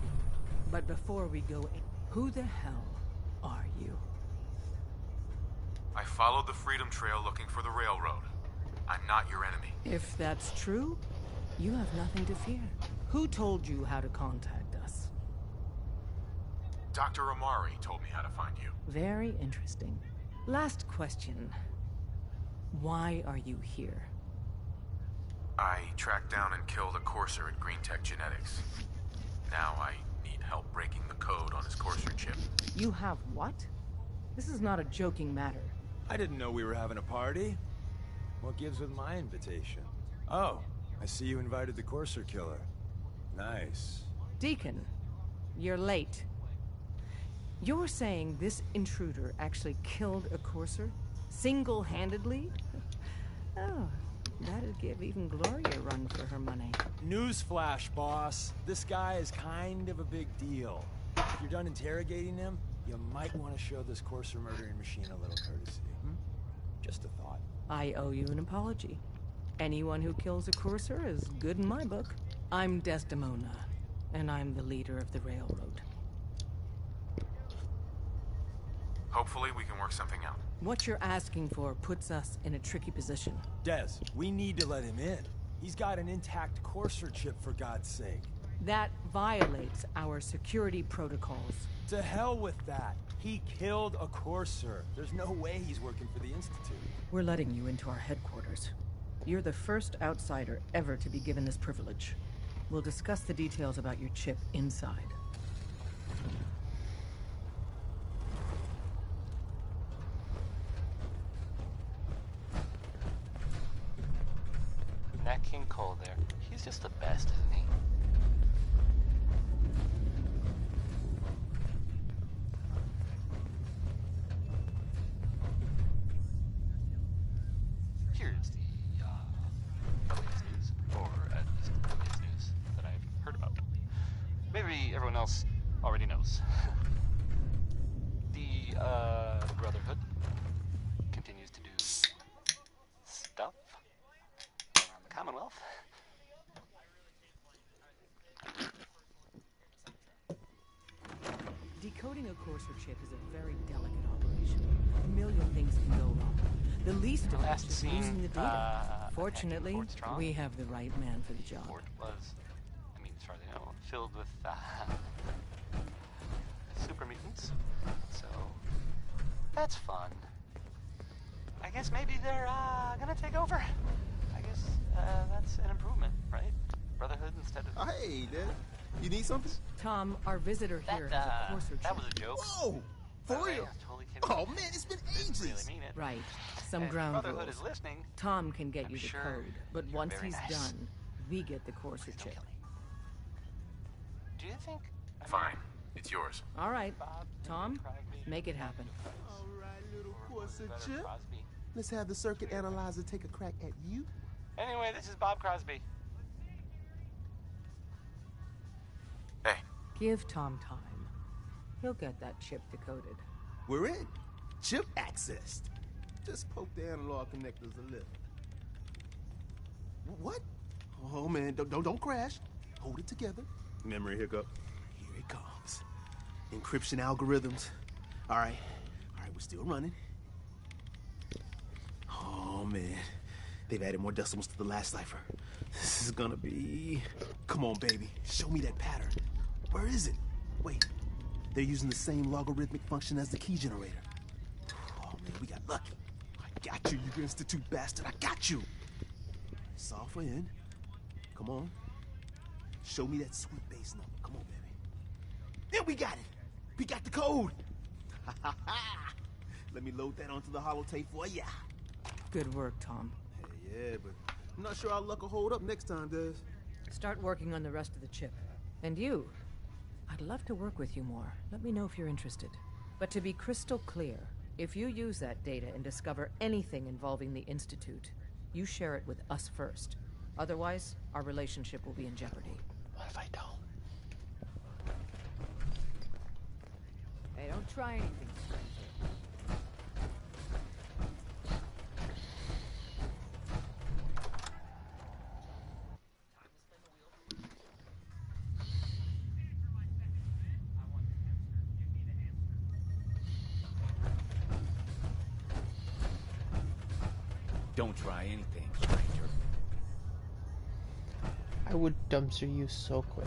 L: But before we go in, who the hell are you?
D: I followed the Freedom Trail looking for the railroad. I'm not your enemy.
L: If that's true, you have nothing to fear. Who told you how to contact us?
D: Dr. Amari told me how to find you.
L: Very interesting. Last question. Why are you here?
D: I tracked down and killed a courser at Green Tech Genetics. Now I need help breaking the code on his courser chip.
L: You have what? This is not a joking matter.
T: I didn't know we were having a party. What gives with my invitation? Oh, I see you invited the courser killer. Nice.
L: Deacon, you're late. You're saying this intruder actually killed a courser? Single-handedly? Oh, that'd give even Gloria a run for her money.
T: Newsflash, boss. This guy is kind of a big deal. If you're done interrogating him, you might want to show this courser murdering machine a little courtesy. Just a thought.
L: I owe you an apology. Anyone who kills a courser is good in my book. I'm Desdemona, and I'm the leader of the railroad.
D: Hopefully we can work something out.
L: What you're asking for puts us in a tricky position.
T: Des, we need to let him in. He's got an intact courser chip, for God's sake.
L: That violates our security protocols.
T: To hell with that. He killed a courser. There's no way he's working for the Institute.
L: We're letting you into our headquarters. You're the first outsider ever to be given this privilege. We'll discuss the details about your chip inside.
K: Nat King Cole there. He's just the best, isn't he? Here's the latest news, or at least the latest news that I've heard about. Maybe everyone else already knows. The Brotherhood continues to do stuff around the Commonwealth.
L: Decoding a courser chip is a very delicate operation. A million things can go wrong. The least of which is losing the data. Fortunately, we have the right man for the job.
K: Fort was, I mean, as far as I know, filled with super mutants. So that's fun. I guess maybe they're gonna take over.
A: that's an improvement, right? Brotherhood instead of...
U: Hey, Dad. You need something?
L: Tom, our visitor here has a courser chip.
A: That was a joke.
U: Whoa! For real?
A: I was totally kidding.
U: Oh, man, it's been ages.
A: Didn't really mean it.
L: Right. Some
A: And
L: ground
A: Brotherhood
L: rules.
A: is listening.
L: Tom can get
A: I'm
L: you the
A: sure
L: code, but
A: you're
L: once
A: very
L: he's
A: nice.
L: done, we get the courser chip.
A: Do you think...
D: Fine. It's yours.
L: All right. Tom, make it happen.
U: All right, little courser chip. Let's have the circuit analyzer take a crack at you.
A: Anyway, this is Bob Crosby.
D: Hey.
L: Give Tom time. He'll get that chip decoded.
U: We're in. Chip accessed. Just poke the analog connectors a little. What? Oh, man, don't crash. Hold it together. Memory hiccup. Here it comes. Encryption algorithms. All right, we're still running. Oh, man. They've added more decimals to the last cipher. This is gonna be... Come on, baby. Show me that pattern. Where is it? Wait. They're using the same logarithmic function as the key generator. Oh, man, we got lucky. I got you, you Institute bastard. I got you. Solve for N. Come on. Show me that sweet base number. Come on, baby. There, we got it. We got the code. Let me load that onto the holotape for ya.
L: Good work, Tom.
U: Hey, yeah, but I'm not sure our luck will hold up next time, Des.
L: Start working on the rest of the chip. And you, I'd love to work with you more. Let me know if you're interested. But to be crystal clear, if you use that data and discover anything involving the Institute, you share it with us first. Otherwise, our relationship will be in jeopardy.
U: What if I don't?
L: Hey, don't try anything, stranger.
V: Don't try anything, stranger.
G: I would dumpster you so quick.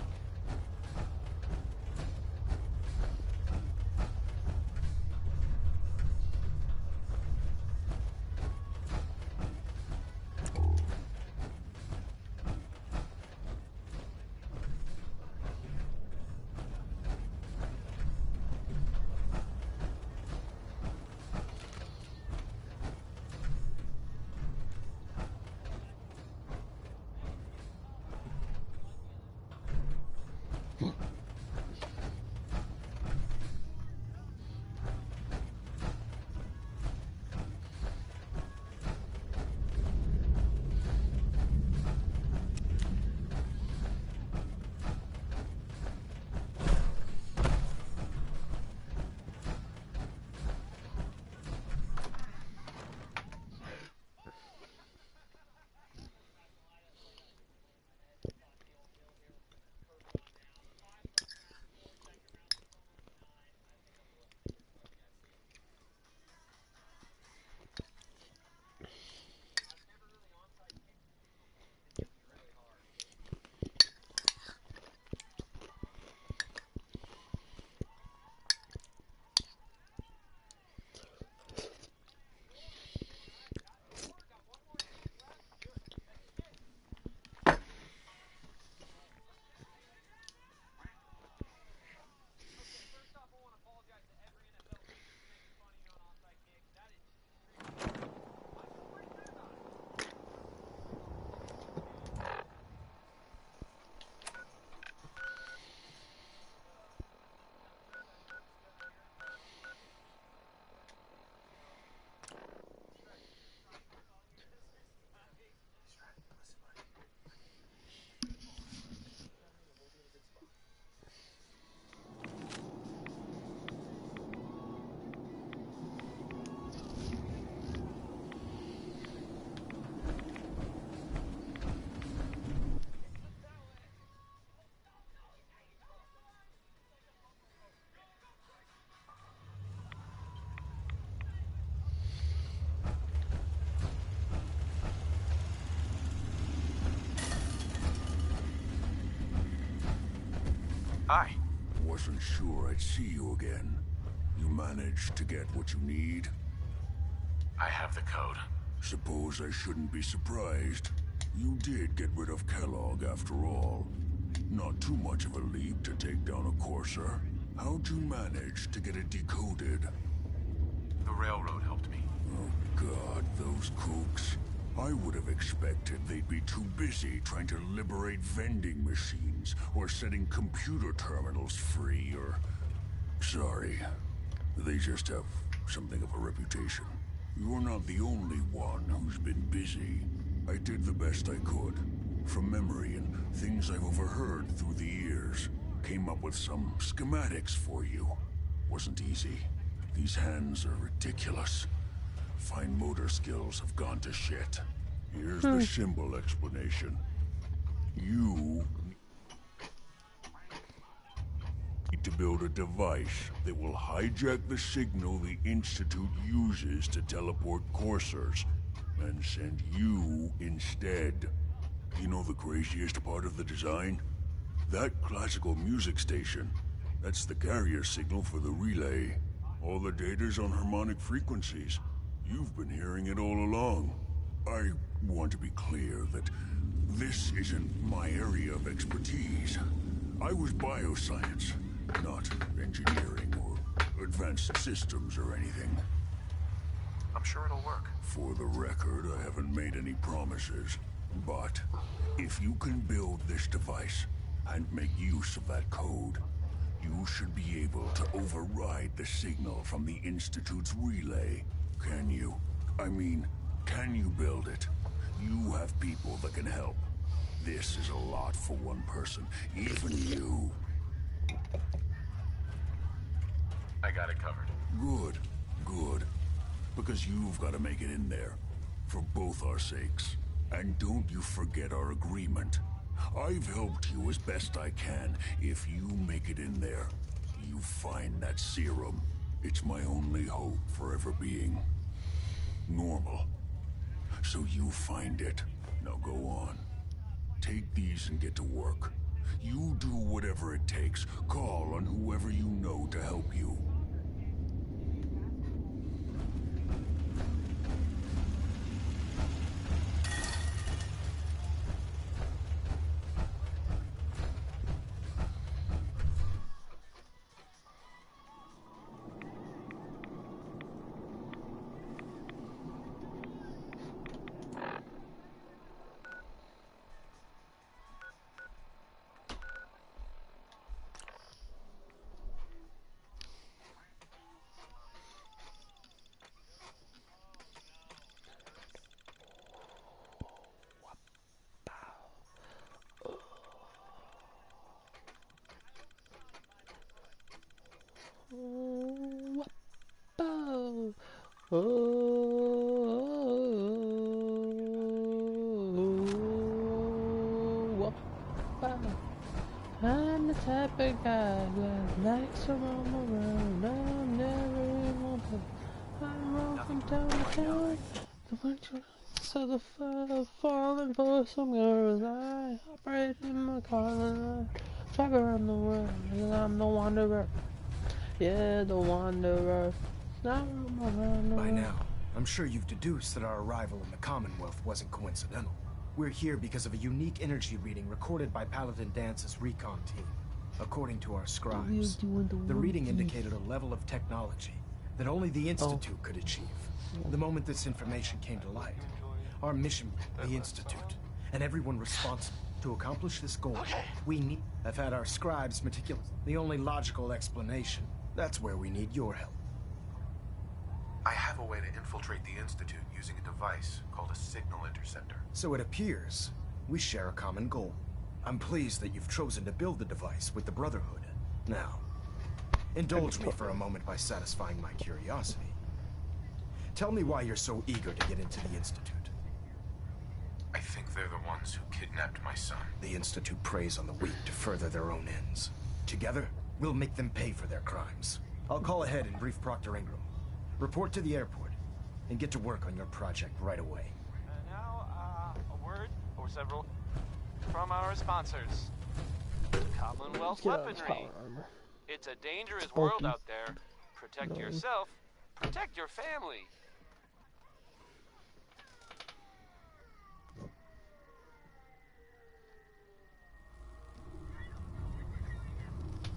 D: Hi.
H: Wasn't sure I'd see you again. You managed to get what you need?
D: I have the code.
H: Suppose I shouldn't be surprised. You did get rid of Kellogg after all. Not too much of a leap to take down a courser. How'd you manage to get it decoded?
D: The railroad helped me.
H: Oh God, those kooks. I would have expected they'd be too busy trying to liberate vending machines or setting computer terminals free or... Sorry. They just have something of a reputation. You're not the only one who's been busy. I did the best I could. From memory and things I've overheard through the years. Came up with some schematics for you. Wasn't easy. These hands are ridiculous. Fine motor skills have gone to shit. Here's the symbol explanation. You need to build a device that will hijack the signal the Institute uses to teleport coursers and send you instead. You know the craziest part of the design? That classical music station. That's the carrier signal for the relay. All the data's on harmonic frequencies. You've been hearing it all along. I want to be clear that this isn't my area of expertise. I was bioscience, not engineering or advanced systems or anything.
D: I'm sure it'll work.
H: For the record, I haven't made any promises. But if you can build this device and make use of that code, you should be able to override the signal from the Institute's relay. Can you? I mean, can you build it? You have people that can help. This is a lot for one person, even you.
D: I got it covered.
H: Good, good. Because you've got to make it in there. For both our sakes. And don't you forget our agreement. I've helped you as best I can. If you make it in there, you find that serum. It's my only hope for ever being normal. So you find it. Now go on. Take these and get to work. You do whatever it takes. Call on whoever you know to help you.
G: I'm the type of guy that likes to roam around. I'm never in one place. I roam from town to town. The winter so the fire falling for some girls. I operate in my car and I travel around the world. And I'm the wanderer. Yeah, the wanderer. I roam around the world.
C: By now, I'm sure you've deduced that our arrival in the Commonwealth wasn't coincidental. We're here because of a unique energy reading recorded by Paladin Dance's recon team. According to our scribes, the reading indicated a level of technology that only the Institute could achieve. The moment this information came to light, our mission, the Institute, and everyone responsible to accomplish this goal, we need... I've had our scribes meticulous. The only logical explanation, that's where we need your help.
D: I have a way to infiltrate the Institute using a device called a signal interceptor.
C: So it appears we share a common goal. I'm pleased that you've chosen to build the device with the Brotherhood. Now, indulge me for a moment by satisfying my curiosity. Tell me why you're so eager to get into the Institute.
D: I think they're the ones who kidnapped my son.
C: The Institute preys on the weak to further their own ends. Together, we'll make them pay for their crimes. I'll call ahead and brief Proctor Ingram. Report to the airport, and get to work on your project right away.
A: And now, a word, or several, from our sponsors. Commonwealth Weaponry. It's a dangerous world out there. Protect yourself, protect your family.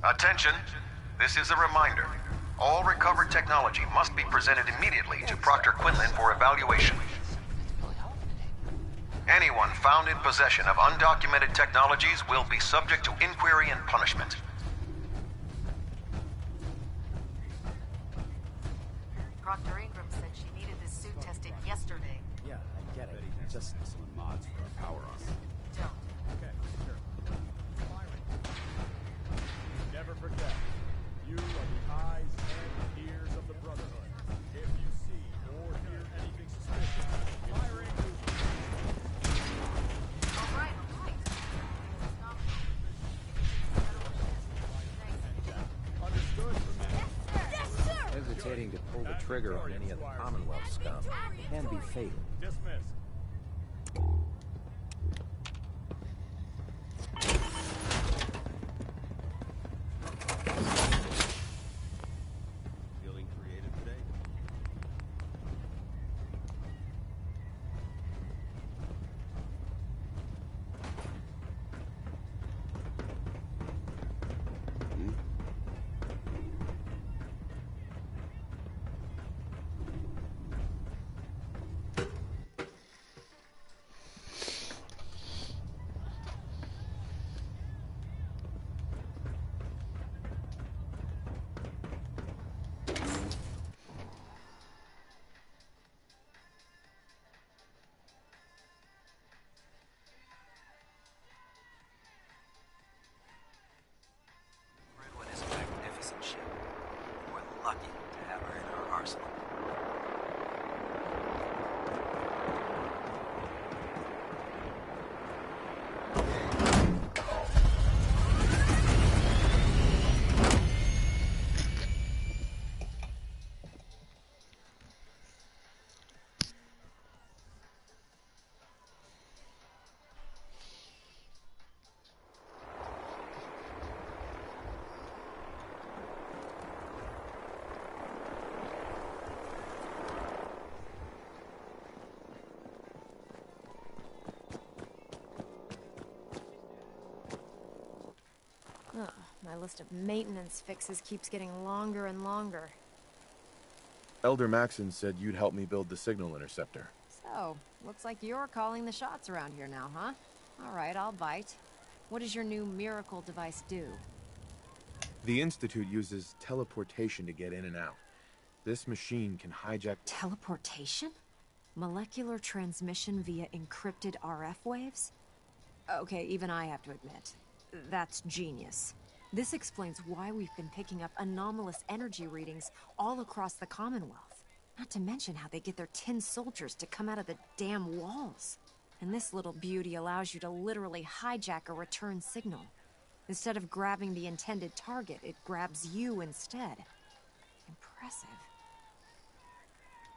D: Attention. This is a reminder. All recovered technology must be presented immediately to Proctor Quinlan for evaluation. Anyone found in possession of undocumented technologies will be subject to inquiry and punishment.
L: Proctor Ingram said she needed this suit tested yesterday.
T: Yeah, I get it. Just some mods for our power on.
L: Don't.
I: Okay, sure. Never forget, you are the eyes and ears of the Brotherhood. If you see or hear anything suspicious, firing.
L: All right.
I: Understood.
S: Hesitating to pull the trigger on any of the Commonwealth scum can be fatal.
I: Dismissed.
U: Feeling creative today?
J: Redwood is a magnificent ship. We're lucky to have her in our arsenal.
B: Ugh, my list of maintenance fixes keeps getting longer and longer.
C: Elder Maxon said you'd help me build the signal interceptor.
B: So, looks like you're calling the shots around here now, huh? All right, I'll bite. What does your new miracle device do?
C: The Institute uses teleportation to get in and out. This machine can hijack...
B: Teleportation? Molecular transmission via encrypted RF waves? Okay, even I have to admit, that's genius. This explains why we've been picking up anomalous energy readings all across the Commonwealth. Not to mention how they get their tin soldiers to come out of the damn walls. And this little beauty allows you to literally hijack a return signal. Instead of grabbing the intended target, it grabs you instead. Impressive.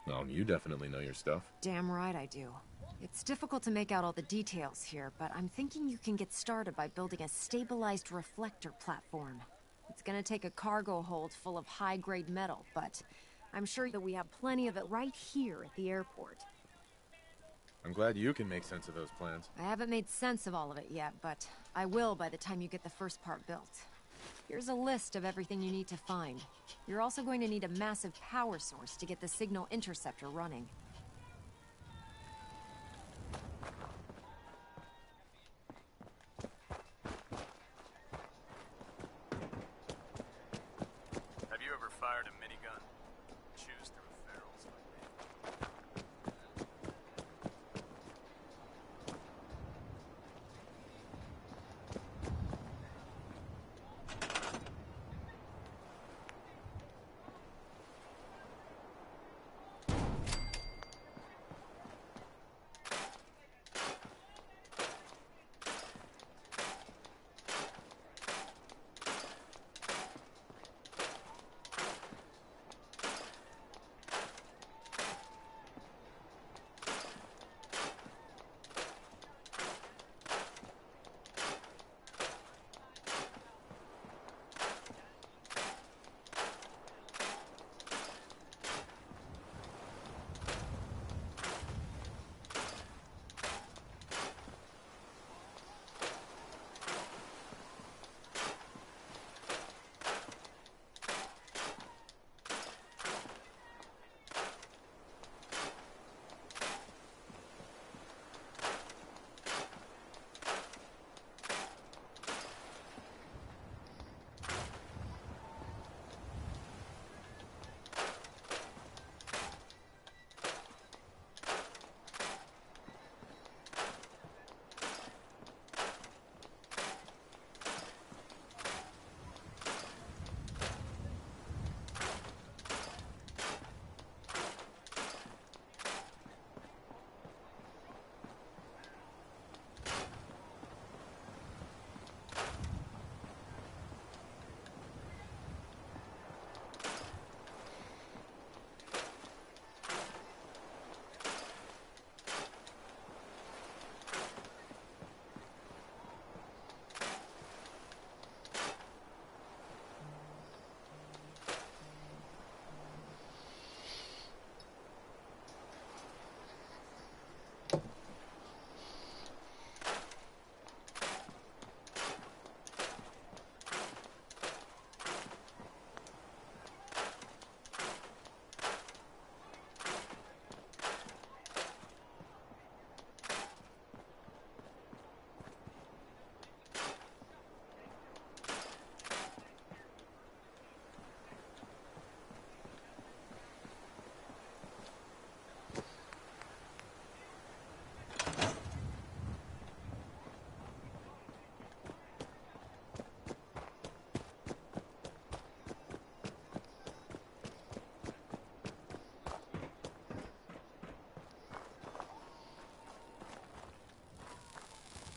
C: Oh, you definitely know your stuff.
B: Damn right I do. It's difficult to make out all the details here, but I'm thinking you can get started by building a stabilized reflector platform. It's gonna take a cargo hold full of high-grade metal, but I'm sure that we have plenty of it right here at the airport.
C: I'm glad you can make sense of those plans.
B: I haven't made sense of all of it yet, but I will by the time you get the first part built. Here's a list of everything you need to find. You're also going to need a massive power source to get the signal interceptor running.
I: Have you ever fired a minigun? Choose through ferrules like me.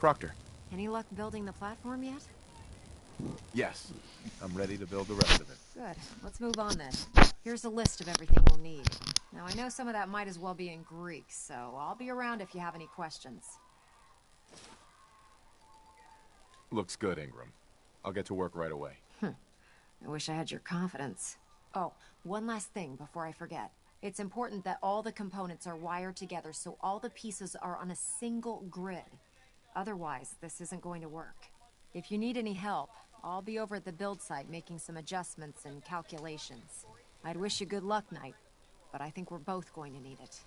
C: Proctor.
B: Any luck building the platform yet?
E: Yes. I'm ready to build the rest of it.
B: Good. Let's move on then. Here's a list of everything we'll need. Now, I know some of that might as well be in Greek, so I'll be around if you have any questions.
E: Looks good, Ingram. I'll get to work right away.
B: I wish I had your confidence. Oh, one last thing before I forget. It's important that all the components are wired together so all the pieces are on a single grid. Otherwise, this isn't going to work. If you need any help, I'll be over at the build site making some adjustments and calculations. I'd wish you good luck, Knight, but I think we're both going to need it.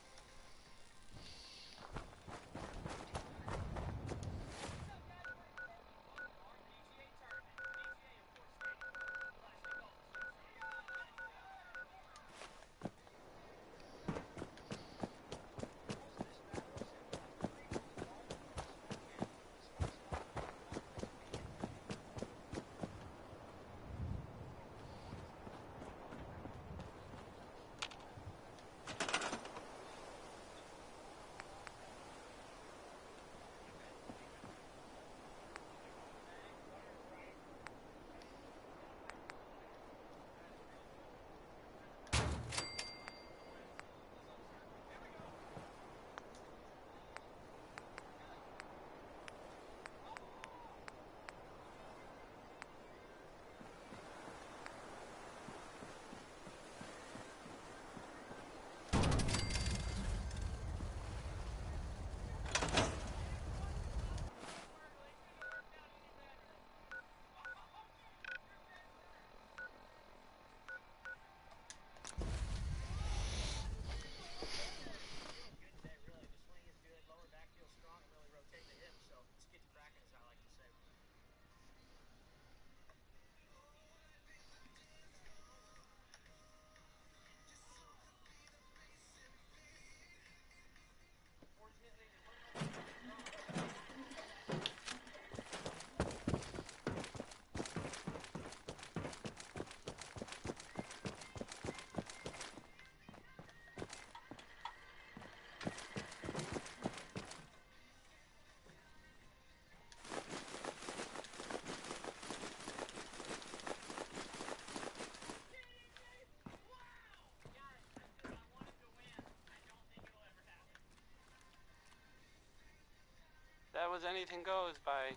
A: That was Anything Goes by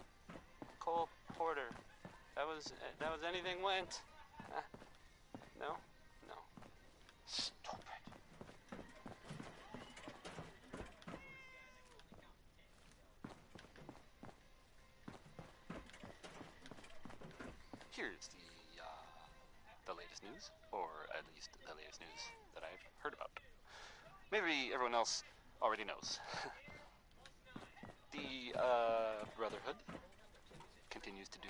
A: Cole Porter. That was Anything Went. No? No. Stupid. Here's the latest news, or at least the latest news that I've heard about. Maybe everyone else already knows. The Brotherhood continues to do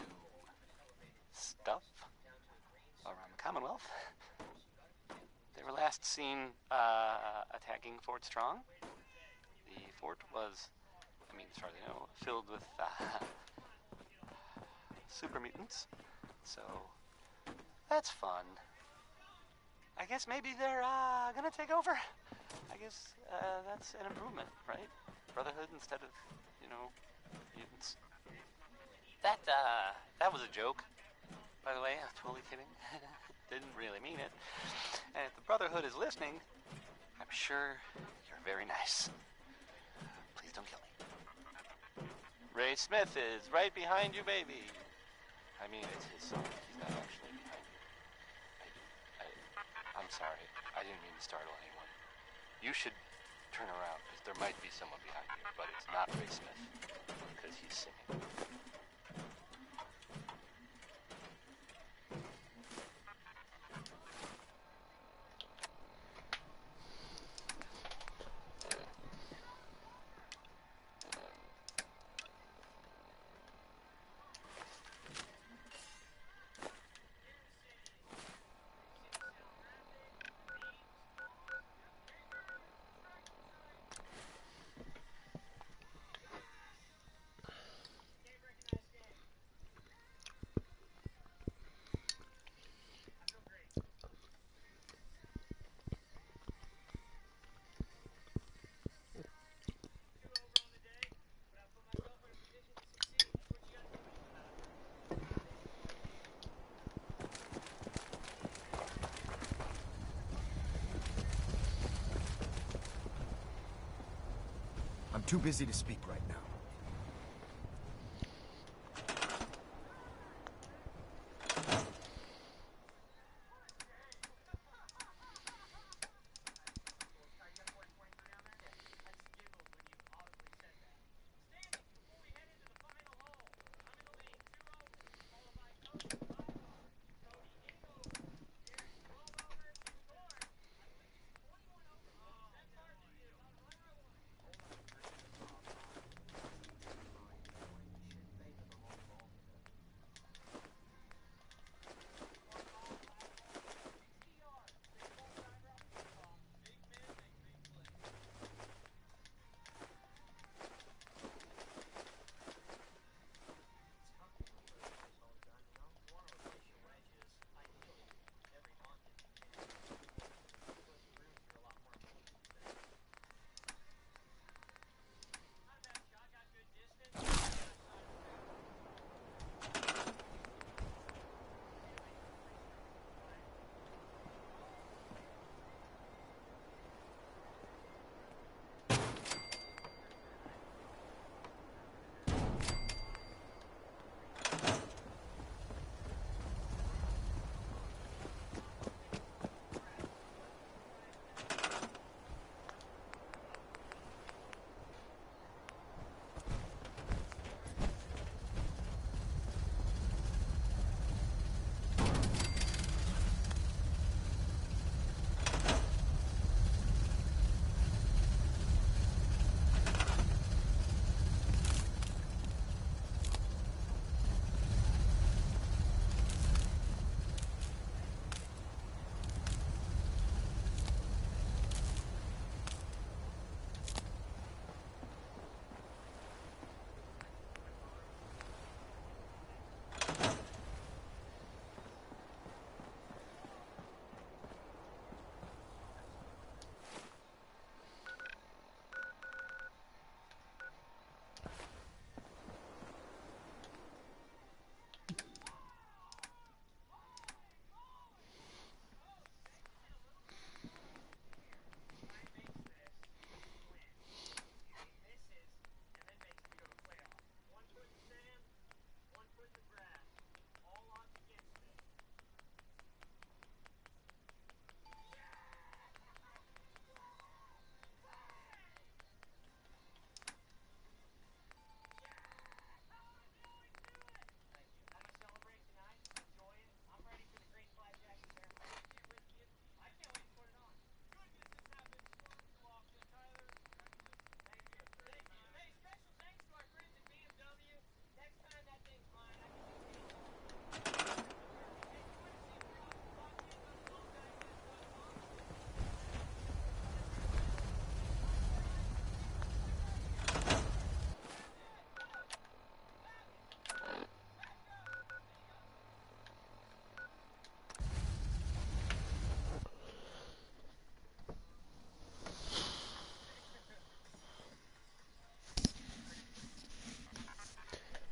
A: stuff around the Commonwealth. They were last seen attacking Fort Strong. The fort was, as far as I know, filled with super mutants. So that's fun. I guess maybe they're gonna take over. I guess that's an improvement, right? Brotherhood instead of, mutants. That was a joke, by the way. I'm totally kidding. Didn't really mean it. And if the Brotherhood is listening, I'm sure you're very nice. Please don't kill me. Ray Smith is right behind you, baby. I mean, it's his song. He's not actually behind you. I'm sorry. I didn't mean to startle anyone. You should turn around, because there might be someone behind you, but it's not Ray Smith, because he's singing.
C: Too busy to speak right now.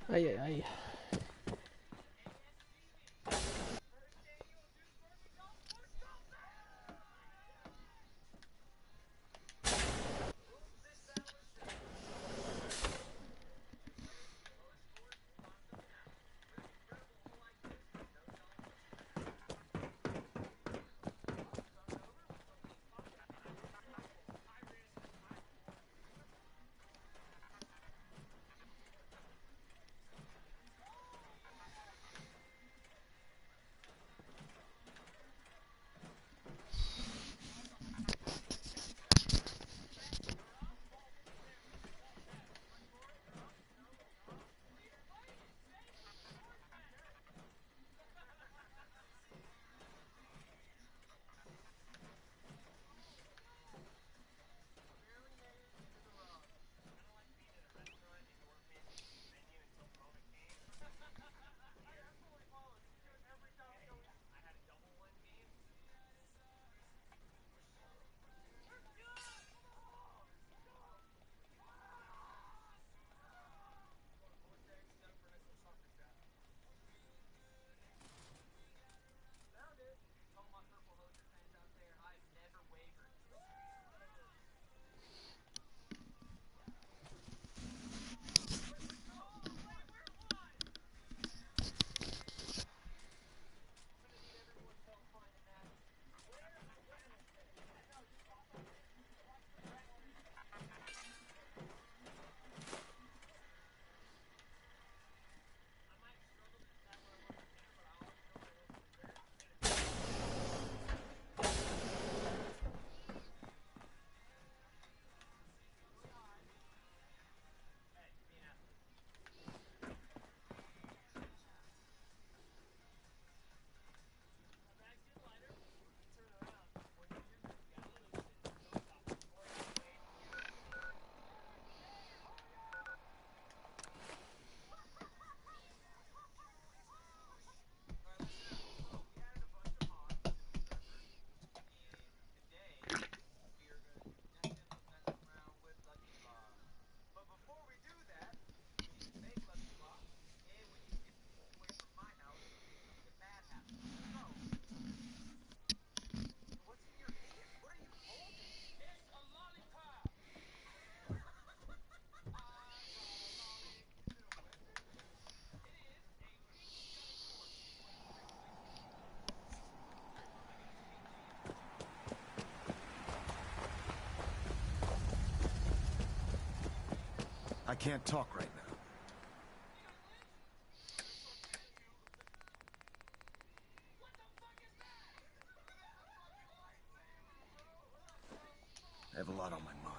G: Ay, ay, ay.
C: can't talk right now. I have a lot on my mind.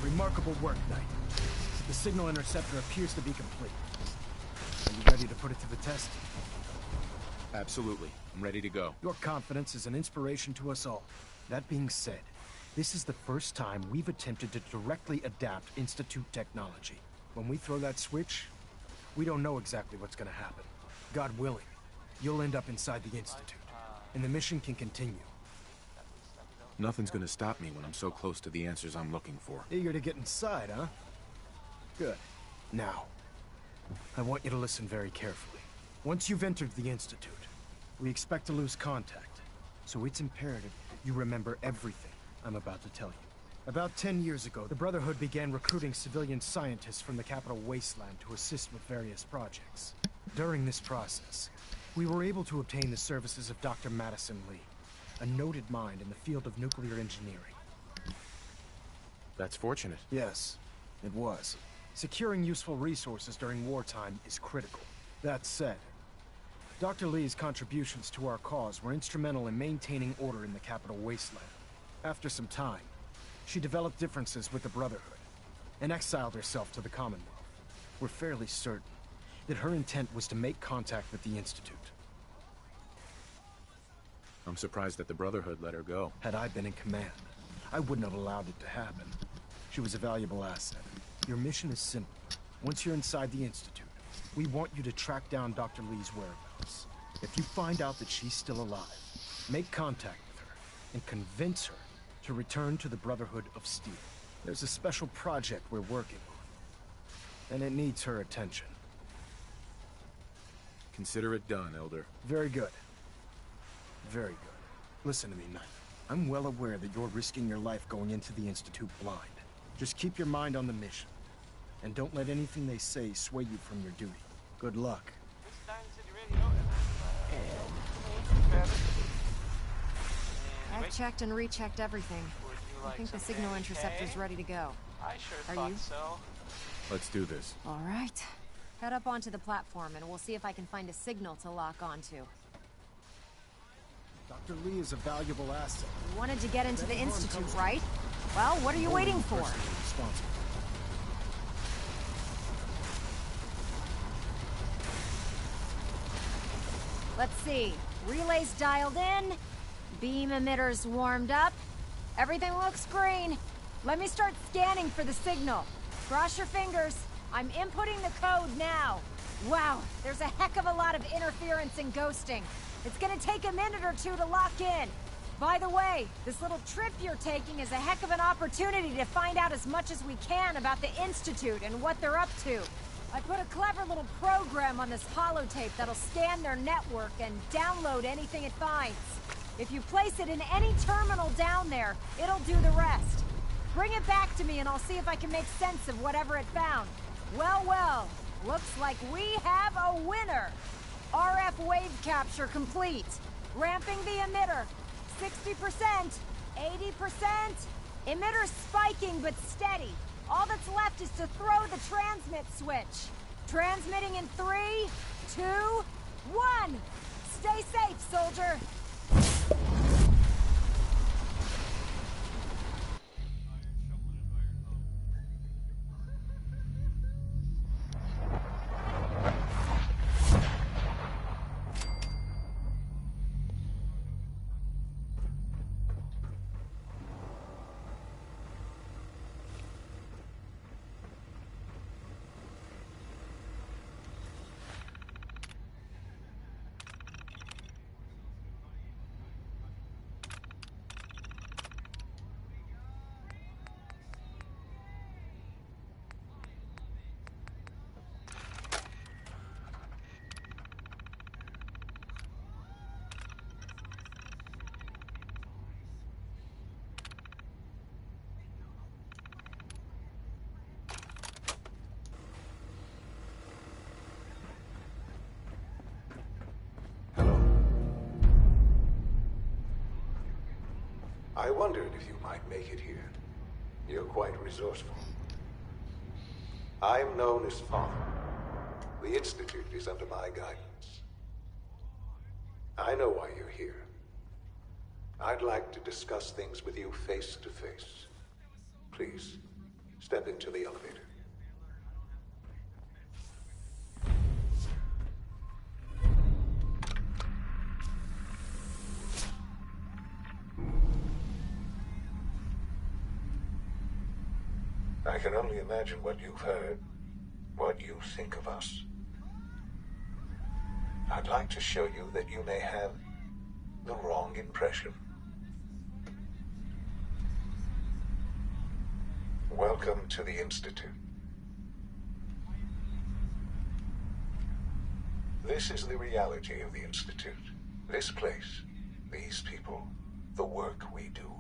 C: Remarkable work, Knight. The signal interceptor appears to be complete. Are you ready to put it to the test?
E: Absolutely. I'm ready to go.
C: Your confidence is an inspiration to us all. That being said, this is the first time we've attempted to directly adapt Institute technology. When we throw that switch, we don't know exactly what's gonna happen. God willing, you'll end up inside the Institute, and the mission can continue.
E: Nothing's gonna stop me when I'm so close to the answers I'm looking for.
C: Eager to get inside, huh? Good. Now, I want you to listen very carefully. Once you've entered the Institute, we expect to lose contact, so it's imperative you remember everything I'm about to tell you. About 10 years ago, the Brotherhood began recruiting civilian scientists from the capital wasteland to assist with various projects. During this process, we were able to obtain the services of Dr. Madison Lee, a noted mind in the field of nuclear engineering.
E: That's fortunate.
C: Yes, it was. Securing useful resources during wartime is critical. That said, Dr. Lee's contributions to our cause were instrumental in maintaining order in the capital wasteland. After some time, she developed differences with the Brotherhood and exiled herself to the Commonwealth. We're fairly certain that her intent was to make contact with the Institute.
E: I'm surprised that the Brotherhood let her go.
C: Had I been in command, I wouldn't have allowed it to happen. She was a valuable asset. Your mission is simple. Once you're inside the Institute, we want you to track down Dr. Lee's whereabouts. If you find out that she's still alive, make contact with her and convince her to return to the Brotherhood of Steel. There's a special project we're working on, and it needs her attention.
E: Consider it done, Elder.
C: Very good. Very good. Listen to me, Knight. I'm well aware that you're risking your life going into the Institute blind. Just keep your mind on the mission, and don't let anything they say sway you from your duty. Good luck.
B: I've checked and rechecked everything. I think the signal interceptor's ready to go.
A: I sure
B: Are
A: thought
B: you?
A: so.
E: Let's do this.
B: All right. Head up onto the platform and we'll see if I can find a signal to lock onto.
C: Dr. Lee is a valuable asset.
B: You wanted to get into the Institute, right? Well, what are you waiting for? Let's see. Relays dialed in. Beam emitters warmed up. Everything looks green. Let me start scanning for the signal. Cross your fingers. I'm inputting the code now. Wow, there's a heck of a lot of interference and ghosting. It's gonna take a minute or two to lock in. By the way, this little trip you're taking is a heck of an opportunity to find out as much as we can about the Institute and what they're up to. I put a clever little program on this holotape that'll scan their network and download anything it finds. If you place it in any terminal down there, it'll do the rest. Bring it back to me and I'll see if I can make sense of whatever it found. Well, well, looks like we have a winner. RF wave capture complete. Ramping the emitter. 60%, 80%. Emitter spiking but steady. All that's left is to throw the transmit switch. Transmitting in 3, 2, 1. Stay safe, soldier.
F: I wondered if you might make it here. You're quite resourceful. I'm known as Father. The Institute is under my guidance. I know why you're here. I'd like to discuss things with you face to face. Please, step into the elevator. I can only imagine what you've heard, what you think of us. I'd like to show you that you may have the wrong impression. Welcome to the Institute. This is the reality of the Institute. This place, these people, the work we do.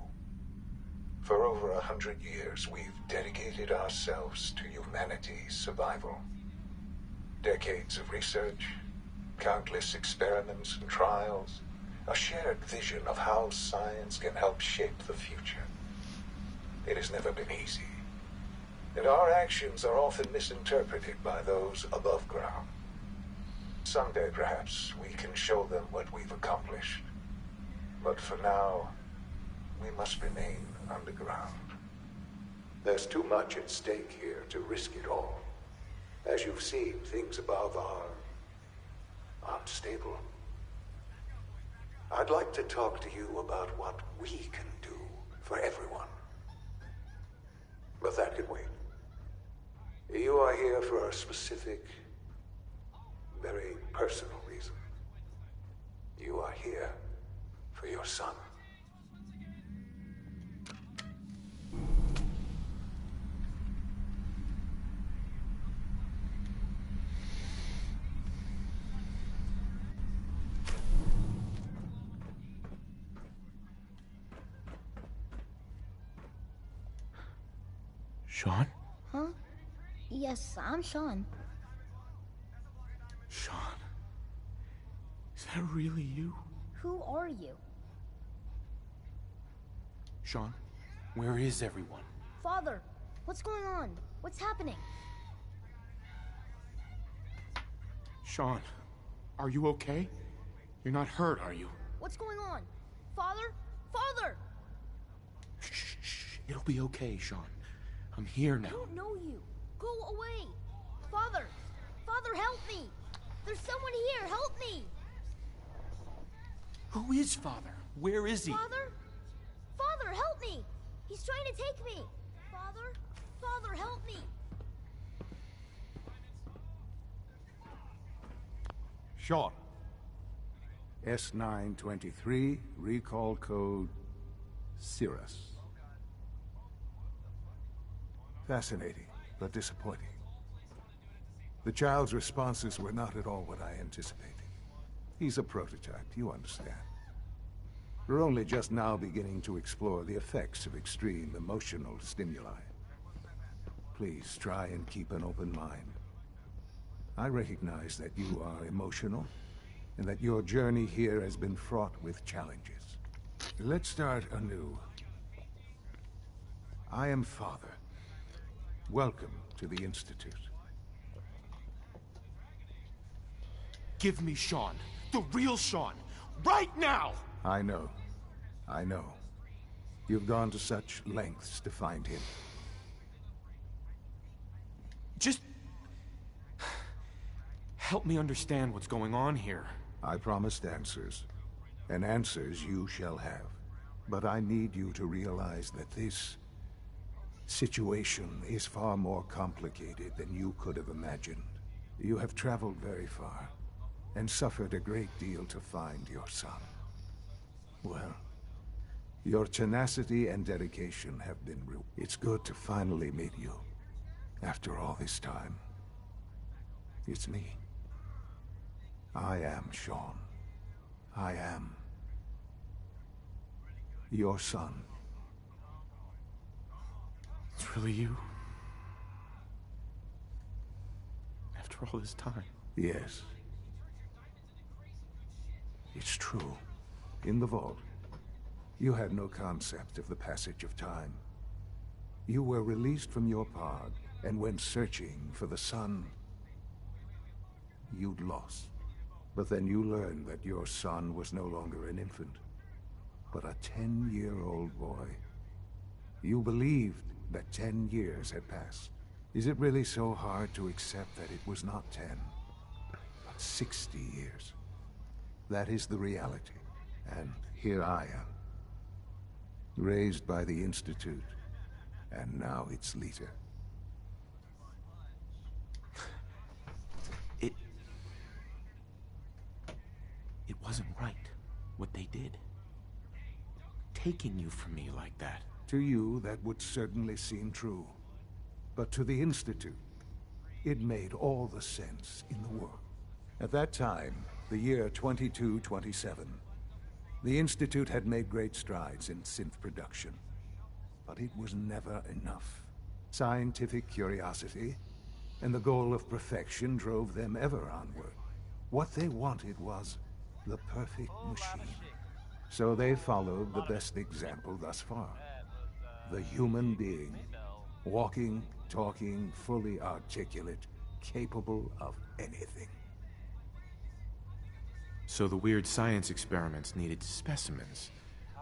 F: For over 100 years, we've dedicated ourselves to humanity's survival. Decades of research, countless experiments and trials, a shared vision of how science can help shape the future. It has never been easy, and our actions are often misinterpreted by those above ground. Someday, perhaps, we can show them what we've accomplished. But for now, we must remain underground. There's too much at stake here to risk it all. As you've seen, things above are unstable. I'd like to talk to you about what we can do for everyone. But that can wait. You are here for a specific, very personal reason. You are here for your son.
E: Sean?
M: Huh? Yes, I'm Sean.
E: Sean? Is that really you?
M: Who are you?
E: Sean, where is everyone?
M: Father, what's going on? What's happening?
E: Sean, are you okay? You're not hurt, are you?
M: What's going on? Father? Father!
E: Shh. It'll be okay, Sean. I'm here now.
M: I don't know you. Go away. Father! Father, help me! There's someone here. Help me!
E: Who is Father? Where is he?
M: Father? Father, help me! He's trying to take me! Father? Father, help me!
W: Sean. S923, recall code Cirrus. Fascinating, but disappointing. The child's responses were not at all what I anticipated. He's a prototype, you understand. We're only just now beginning to explore the effects of extreme emotional stimuli. Please try and keep an open mind. I recognize that you are emotional, and that your journey here has been fraught with challenges. Let's start anew. I am Father. Welcome to the Institute.
E: Give me Sean. The real Sean. Right now!
W: I know. You've gone to such lengths to find him.
E: Just help me understand what's going on here.
W: I promised answers, and answers you shall have. But I need you to realize that this situation is far more complicated than you could have imagined. You have traveled very far, and suffered a great deal to find your son. Well, your tenacity and dedication have been real. It's good to finally meet you, after all this time. It's me. I am Sean. I am your son.
E: It's really you? After all this time?
W: Yes. It's true. In the vault. You had no concept of the passage of time. You were released from your pod and went searching for the sun you'd lost. But then you learned that your son was no longer an infant, but a 10-year-old boy. You believed that 10 years had passed. Is it really so hard to accept that it was not 10, but 60 years? That is the reality, and here I am. Raised by the Institute, and now its leader.
E: It wasn't right, what they did. Taking you from me like that.
W: To you, that would certainly seem true. But to the Institute, it made all the sense in the world. At that time, the year 2227, the Institute had made great strides in synth production. But it was never enough. Scientific curiosity and the goal of perfection drove them ever onward. What they wanted was the perfect machine. So they followed the best example thus far. The human being. Walking, talking, fully articulate, capable of anything.
E: So the weird science experiments needed specimens.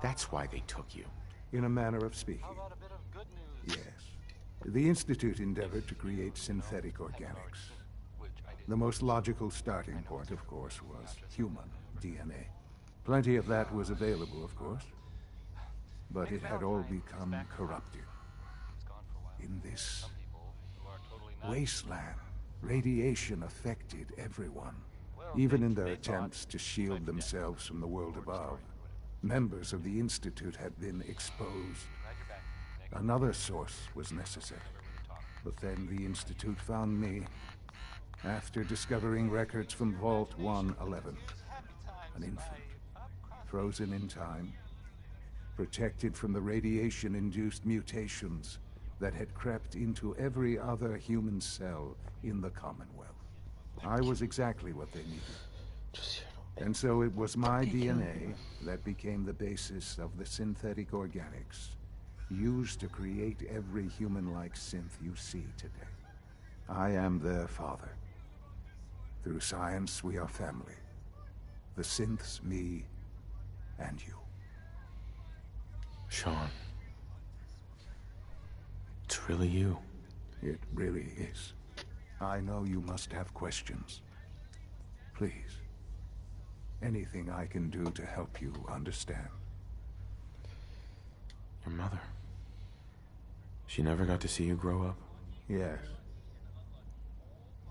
E: That's why they took you.
W: In a manner of speaking. Yes. The Institute endeavored to create synthetic organics. The most logical starting point, of course, was human DNA. Plenty of that was available, of course. But it had all become corrupted. In this wasteland, radiation affected everyone. Even in their attempts to shield themselves from the world above, members of the Institute had been exposed. Another source was necessary. But then the Institute found me after discovering records from Vault 111. An infant, frozen in time, protected from the radiation-induced mutations that had crept into every other human cell in the Commonwealth. I was exactly what they needed. And so it was my DNA that became the basis of the synthetic organics used to create every human-like synth you see today. I am their father. Through science, we are family. The synths, me, and you.
E: Sean. It's really you.
W: It really is. I know you must have questions. Please. Anything I can do to help you understand.
E: Your mother. She never got to see you grow up?
W: Yes.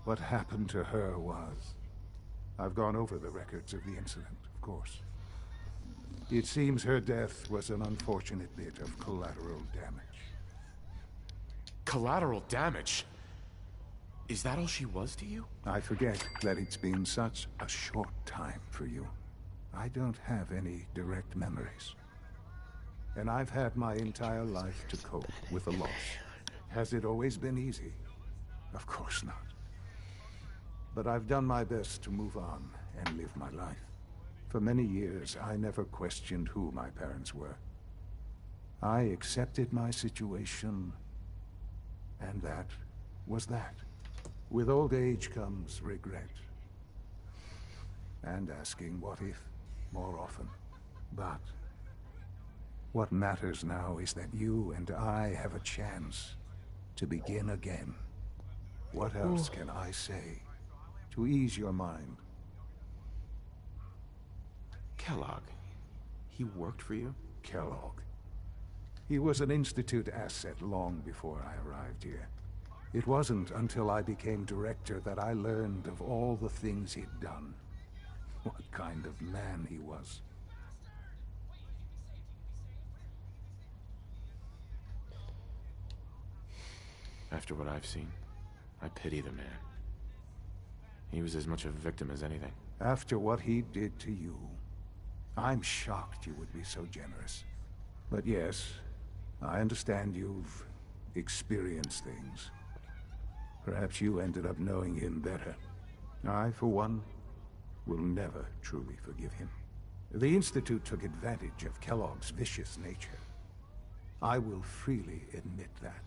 W: What happened to her was... I've gone over the records of the incident, of course. It seems her death was an unfortunate bit of collateral damage.
E: Collateral damage? Is that all she was to you?
W: I forget that it's been such a short time for you. I don't have any direct memories. And I've had my entire life to cope with the loss. Has it always been easy? Of course not. But I've done my best to move on and live my life. For many years, I never questioned who my parents were. I accepted my situation, and that was that. With old age comes regret. And asking what if more often. But what matters now is that you and I have a chance to begin again. What else can I say to ease your mind?
E: Kellogg. He worked for you?
W: Kellogg. He was an Institute asset long before I arrived here. It wasn't until I became director that I learned of all the things he'd done. What kind of man he was.
E: After what I've seen, I pity the man. He was as much a victim as anything.
W: After what he did to you, I'm shocked you would be so generous. But yes, I understand you've experienced things. Perhaps you ended up knowing him better. I, for one, will never truly forgive him. The Institute took advantage of Kellogg's vicious nature. I will freely admit that.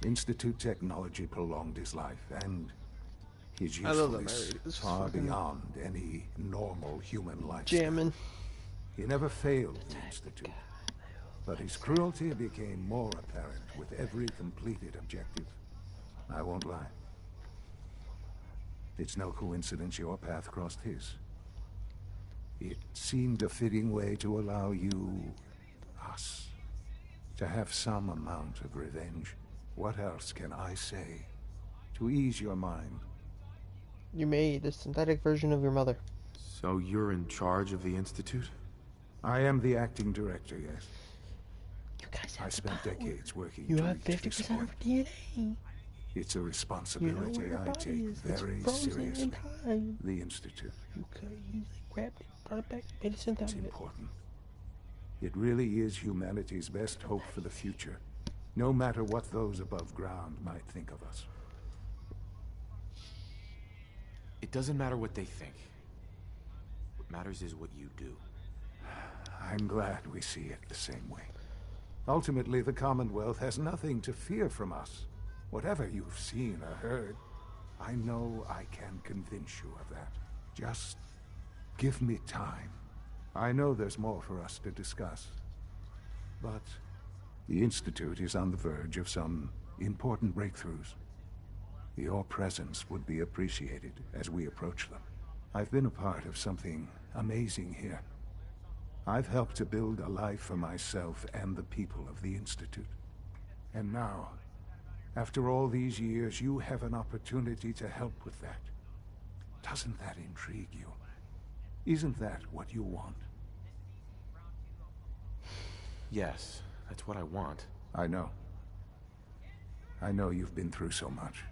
W: Institute technology prolonged his life, and his
G: I love that
W: usefulness
G: Mary. This is
W: far
G: fucking
W: beyond any normal human life.
G: jamming.
W: He never failed the Institute, but his cruelty became more apparent with every completed objective. I won't lie. It's no coincidence your path crossed his. It seemed a fitting way to allow you, us, to have some amount of revenge. What else can I say to ease your mind?
G: You made a synthetic version of your mother.
E: So you're in charge of the Institute?
W: I am the acting director, yes.
G: You guys have
W: I spent decades working
G: You
W: to
G: have
W: reach this
G: 50%
W: point.
G: of DNA.
W: It's a responsibility
G: your
W: I
G: body
W: take
G: is. It's
W: very
G: frozen in
W: seriously.
G: time.
W: The Institute.
G: You could easily grabbed it, brought it back, made a synth out
W: It's
G: of it.
W: important. It really is humanity's best hope for the future, no matter what those above ground might think of us.
E: It doesn't matter what they think. What matters is what you do.
W: I'm glad we see it the same way. Ultimately, the Commonwealth has nothing to fear from us. Whatever you've seen or heard, I know I can convince you of that. Just give me time. I know there's more for us to discuss. But the Institute is on the verge of some important breakthroughs. Your presence would be appreciated as we approach them. I've been a part of something amazing here. I've helped to build a life for myself and the people of the Institute. And now, after all these years, you have an opportunity to help with that. Doesn't that intrigue you? Isn't that what you want?
E: Yes, that's what I want.
W: I know. I know you've been through so much.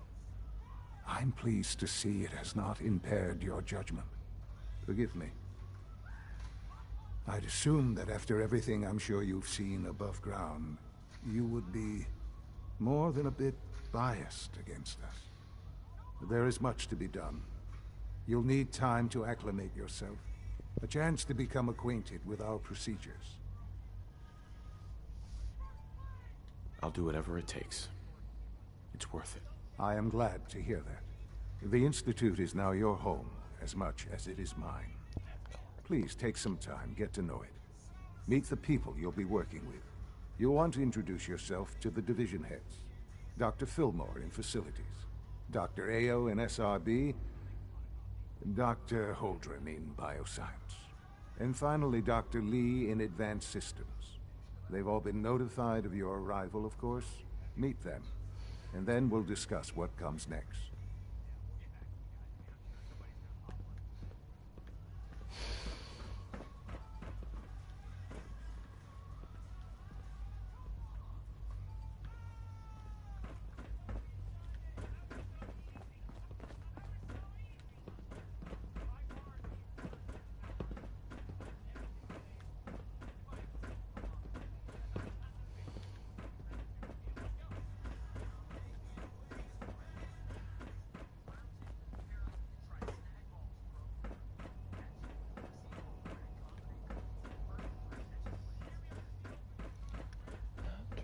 W: I'm pleased to see it has not impaired your judgment. Forgive me. I'd assume that after everything I'm sure you've seen above ground, you would be more than a bit biased against us. There is much to be done. You'll need time to acclimate yourself, a chance to become acquainted with our procedures.
E: I'll do whatever it takes. It's worth it.
W: I am glad to hear that. The Institute is now your home as much as it is mine. Please take some time, get to know it. Meet the people you'll be working with. You'll want to introduce yourself to the division heads. Dr. Fillmore in facilities, Dr. Ayo in SRB, Dr. Holdren in bioscience, and finally Dr. Lee in advanced systems. They've all been notified of your arrival, of course. Meet them, and then we'll discuss what comes next.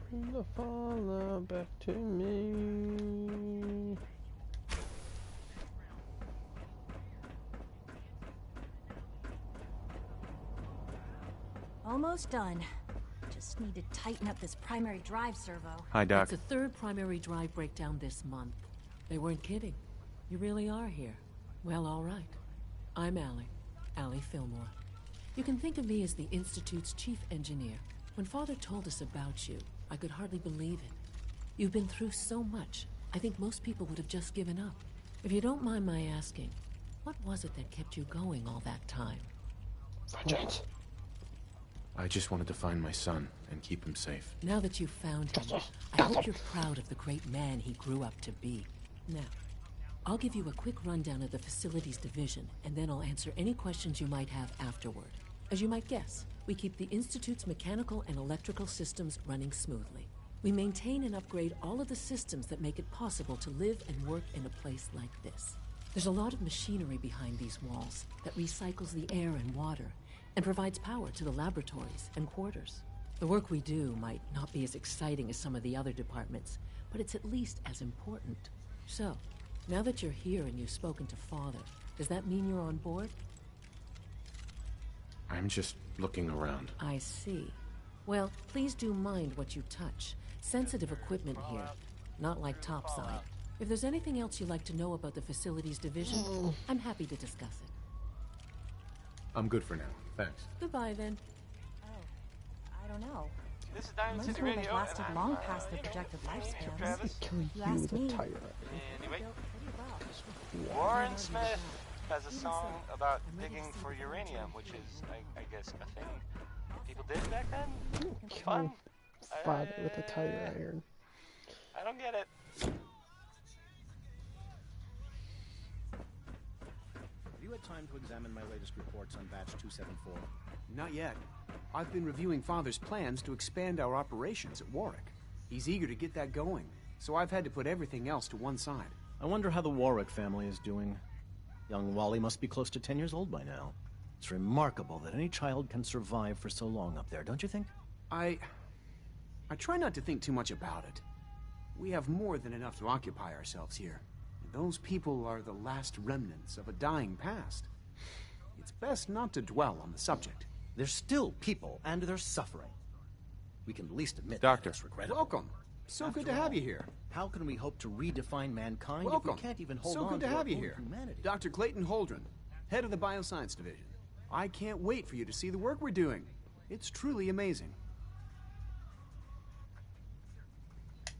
G: Turn the father back to me.
N: Almost done. Just need to tighten up this primary drive servo.
E: Hi, Doc.
O: It's the third primary drive breakdown this month. They weren't kidding. You really are here. Well, all right. I'm Allie Fillmore. You can think of me as the Institute's chief engineer. When Father told us about you, I could hardly believe it. You've been through so much, I think most people would have just given up. If you don't mind my asking, what was it that kept you going all that time?
G: Vengeance.
E: I just wanted to find my son and keep him safe.
O: Now that you've found him, I hope you're proud of the great man he grew up to be. Now, I'll give you a quick rundown of the facilities division, and then I'll answer any questions you might have afterward. As you might guess, we keep the Institute's mechanical and electrical systems running smoothly. We maintain and upgrade all of the systems that make it possible to live and work in a place like this. There's a lot of machinery behind these walls that recycles the air and water, and provides power to the laboratories and quarters. The work we do might not be as exciting as some of the other departments, but it's at least as important. So, now that you're here and you've spoken to Father, does that mean you're on board?
E: I'm just looking around.
O: I see. Well, please do mind what you touch. Sensitive equipment here, not like topside. If there's anything else you'd like to know about the facilities division, I'm happy to discuss it.
E: I'm good for now. Thanks.
O: Goodbye, then.
N: I don't know.
A: This is Diamond
N: Most
A: City
N: of them
A: Radio.
N: have lasted long past their projected lifespans.
A: Travis.
N: You asked me.
A: Anyway, Warren Smith has a song about digging for uranium, which is, I guess, a thing people did back then. Fun.
G: Father with a tire iron.
A: I don't get it.
P: Have you had time to examine my latest reports on batch 274?
Q: Not yet. I've been reviewing Father's plans to expand our operations at Warwick. He's eager to get that going, so I've had to put everything else to one side.
P: I wonder how the Warwick family is doing. Young Wally must be close to 10 years old by now. It's remarkable that any child can survive for so long up there, don't you think?
Q: I try not to think too much about it. We have more than enough to occupy ourselves here. Those people are the last remnants of a dying past. It's best not to dwell on the subject.
P: They're still people, and they're suffering. We can at least admit
E: Doctor.
P: that's regrettable.
Q: Welcome. So good to have you here.
P: How can we hope to redefine mankind
Q: Welcome.
P: if we can't even hold
Q: so
P: on
Q: good to
P: our
Q: have you
P: own
Q: here.
P: humanity?
Q: Dr. Clayton Holdren, head of the Bioscience Division. I can't wait for you to see the work we're doing. It's truly amazing.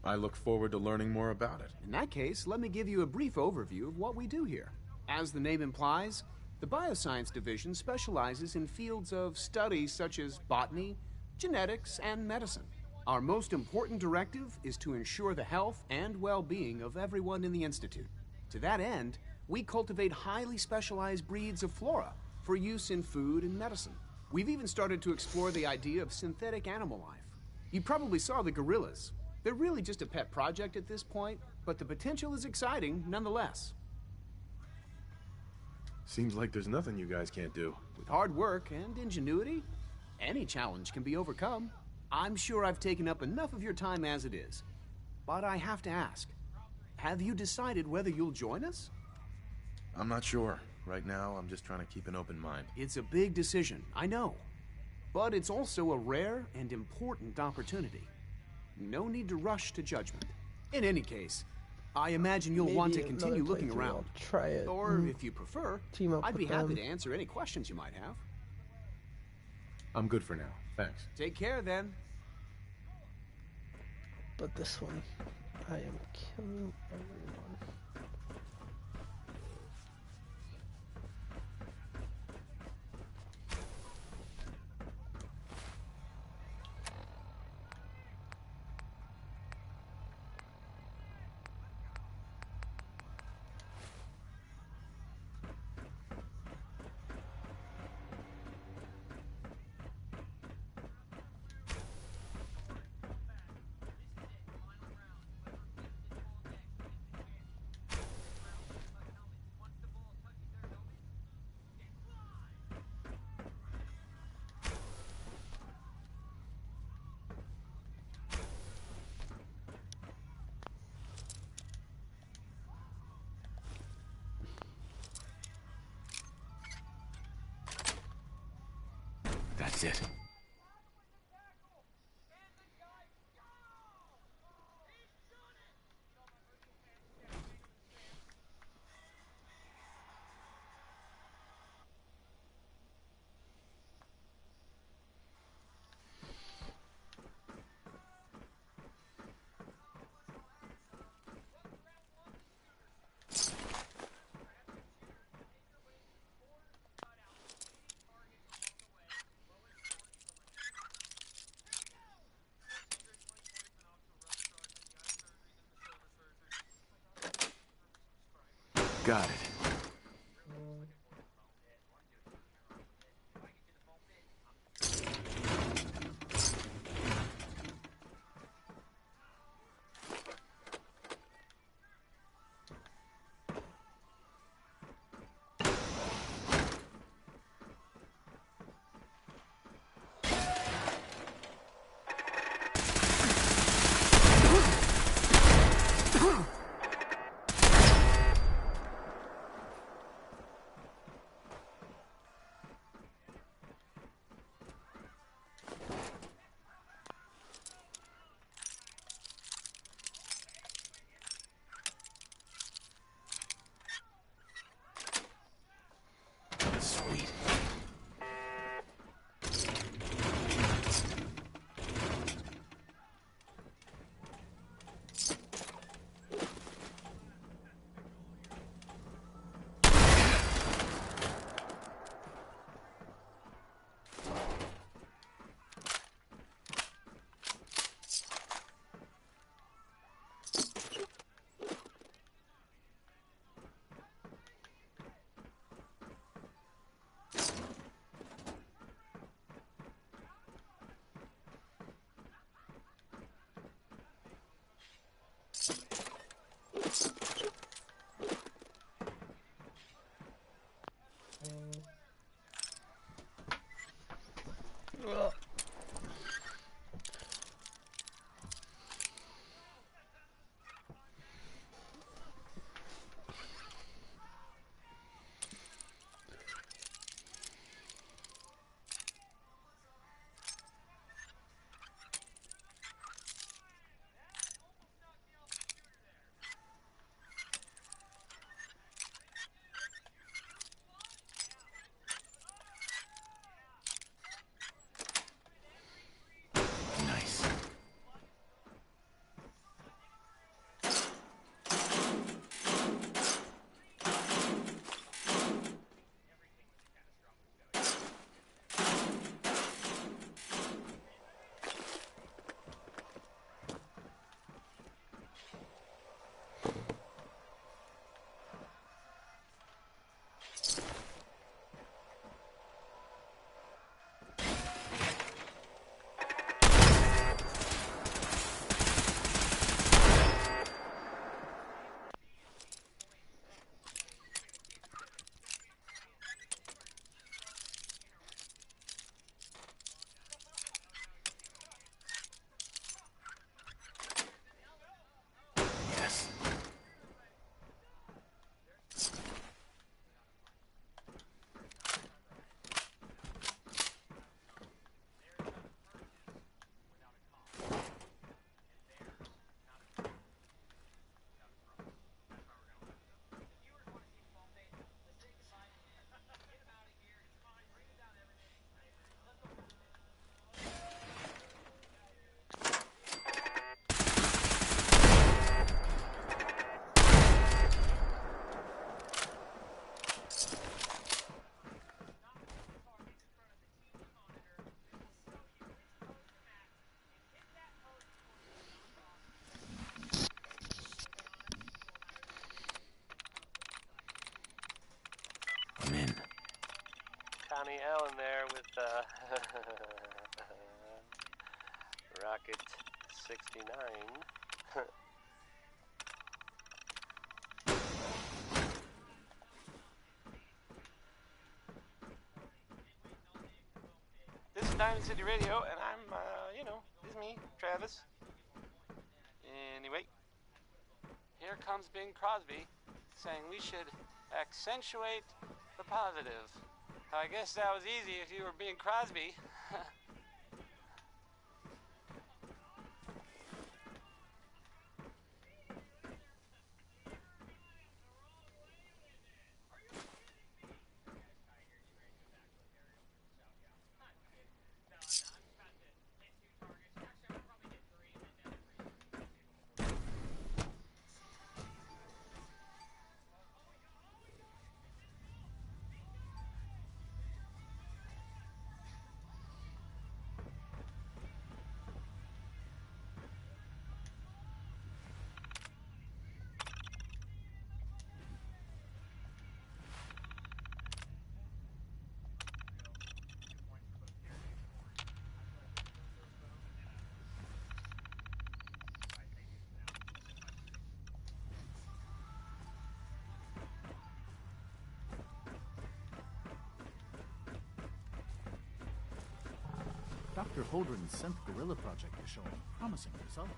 E: I look forward to learning more about it.
Q: In that case, let me give you a brief overview of what we do here. As the name implies, the Bioscience Division specializes in fields of study such as botany, genetics, and medicine. Our most important directive is to ensure the health and well-being of everyone in the Institute. To that end, we cultivate highly specialized breeds of flora for use in food and medicine. We've even started to explore the idea of synthetic animal life. You probably saw the gorillas. They're really just a pet project at this point, but the potential is exciting nonetheless.
E: Seems like there's nothing you guys can't do.
Q: With hard work and ingenuity, any challenge can be overcome. I'm sure I've taken up enough of your time as it is. But I have to ask, have you decided whether you'll join us?
E: I'm not sure. Right now, I'm just trying to keep an open mind.
Q: It's a big decision, I know. But it's also a rare and important opportunity. No need to rush to judgment. In any case, I imagine you'll want to continue looking around.
G: Try it.
Q: Or, if you prefer,
G: Team up
Q: I'd be
G: with
Q: happy
G: them.
Q: to answer any questions you might have.
E: I'm good for now. Thanks.
Q: Take care, then.
G: But this one, I am killing everyone.
E: That's it. Got it. Nice. Yes. I'm in.
K: Connie Allen there with Rocket 69. This is Diamond City Radio, and I'm, it's me, Travis. Anyway, here comes Bing Crosby saying we should accentuate the positive. I guess that was easy if you were Bing Crosby.
R: Dr. Holdren's synth gorilla project is showing promising results.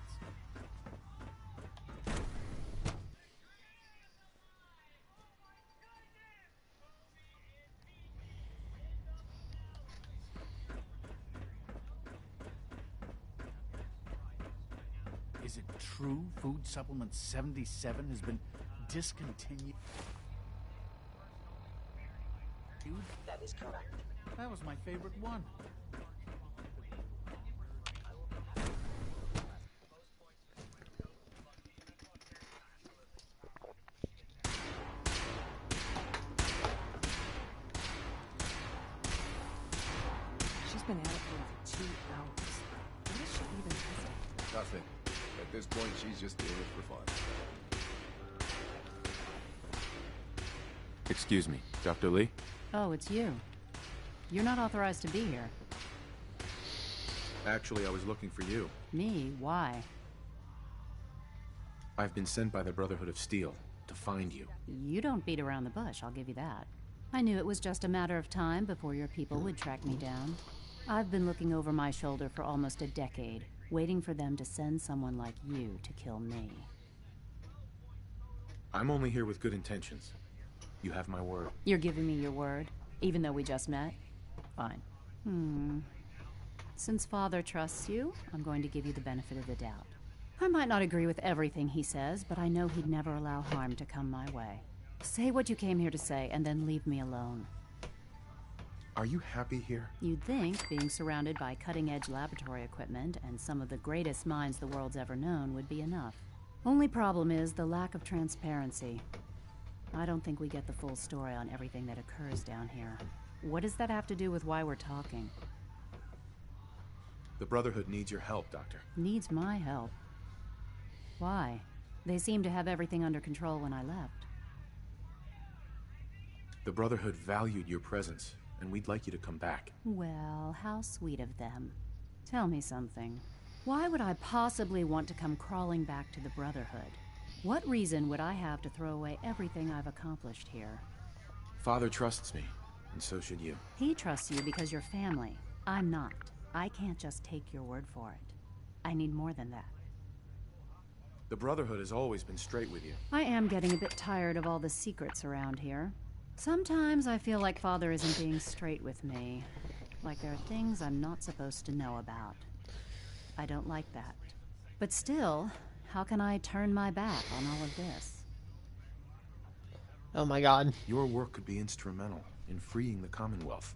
R: Is it true food supplement 77 has been discontinued?
V: That is correct.
R: That was my favorite one.
B: She's been at it for over 2 hours. What is she even testing?
X: Nothing. At this point, she's just doing it for fun.
E: Excuse me, Dr. Lee?
Y: Oh, it's you. You're not authorized to be here.
X: Actually, I was looking for you.
Y: Me? Why?
E: I've been sent by the Brotherhood of Steel to find you.
Y: You don't beat around the bush, I'll give you that. I knew it was just a matter of time before your people would track me down. I've been looking over my shoulder for almost a decade, waiting for them to send someone like you to kill me.
E: I'm only here with good intentions. You have my word.
Y: You're giving me your word, even though we just met? Fine. Since Father trusts you, I'm going to give you the benefit of the doubt. I might not agree with everything he says, but I know he'd never allow harm to come my way. Say what you came here to say, and then leave me alone.
E: Are you happy here?
Y: You'd think being surrounded by cutting-edge laboratory equipment and some of the greatest minds the world's ever known would be enough. Only problem is the lack of transparency. I don't think we get the full story on everything that occurs down here. What does that have to do with why we're talking?
E: The Brotherhood needs your help, Doctor.
Y: Needs my help? Why? They seemed to have everything under control when I left.
E: The Brotherhood valued your presence, and we'd like you to come back.
Y: Well, how sweet of them. Tell me something. Why would I possibly want to come crawling back to the Brotherhood? What reason would I have to throw away everything I've accomplished here?
E: Father trusts me, and so should you.
Y: He trusts you because you're family. I'm not. I can't just take your word for it. I need more than that.
E: The Brotherhood has always been straight with you.
Y: I am getting a bit tired of all the secrets around here. Sometimes I feel like Father isn't being straight with me. Like there are things I'm not supposed to know about. I don't like that. But still, how can I turn my back on all of this?
G: Oh my god.
E: Your work could be instrumental in freeing the Commonwealth.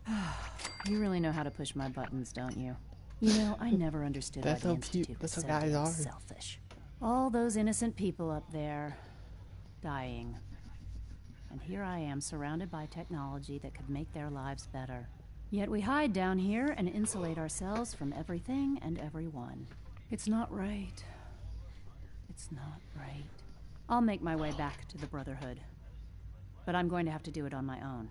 Y: You really know how to push my buttons, don't you? You know, I never understood why the Institute was so damn selfish. All those innocent people up there, dying. And here I am, surrounded by technology that could make their lives better. Yet we hide down here and insulate ourselves from everything and everyone. It's not right. It's not right. I'll make my way back to the Brotherhood. But I'm going to have to do it on my own.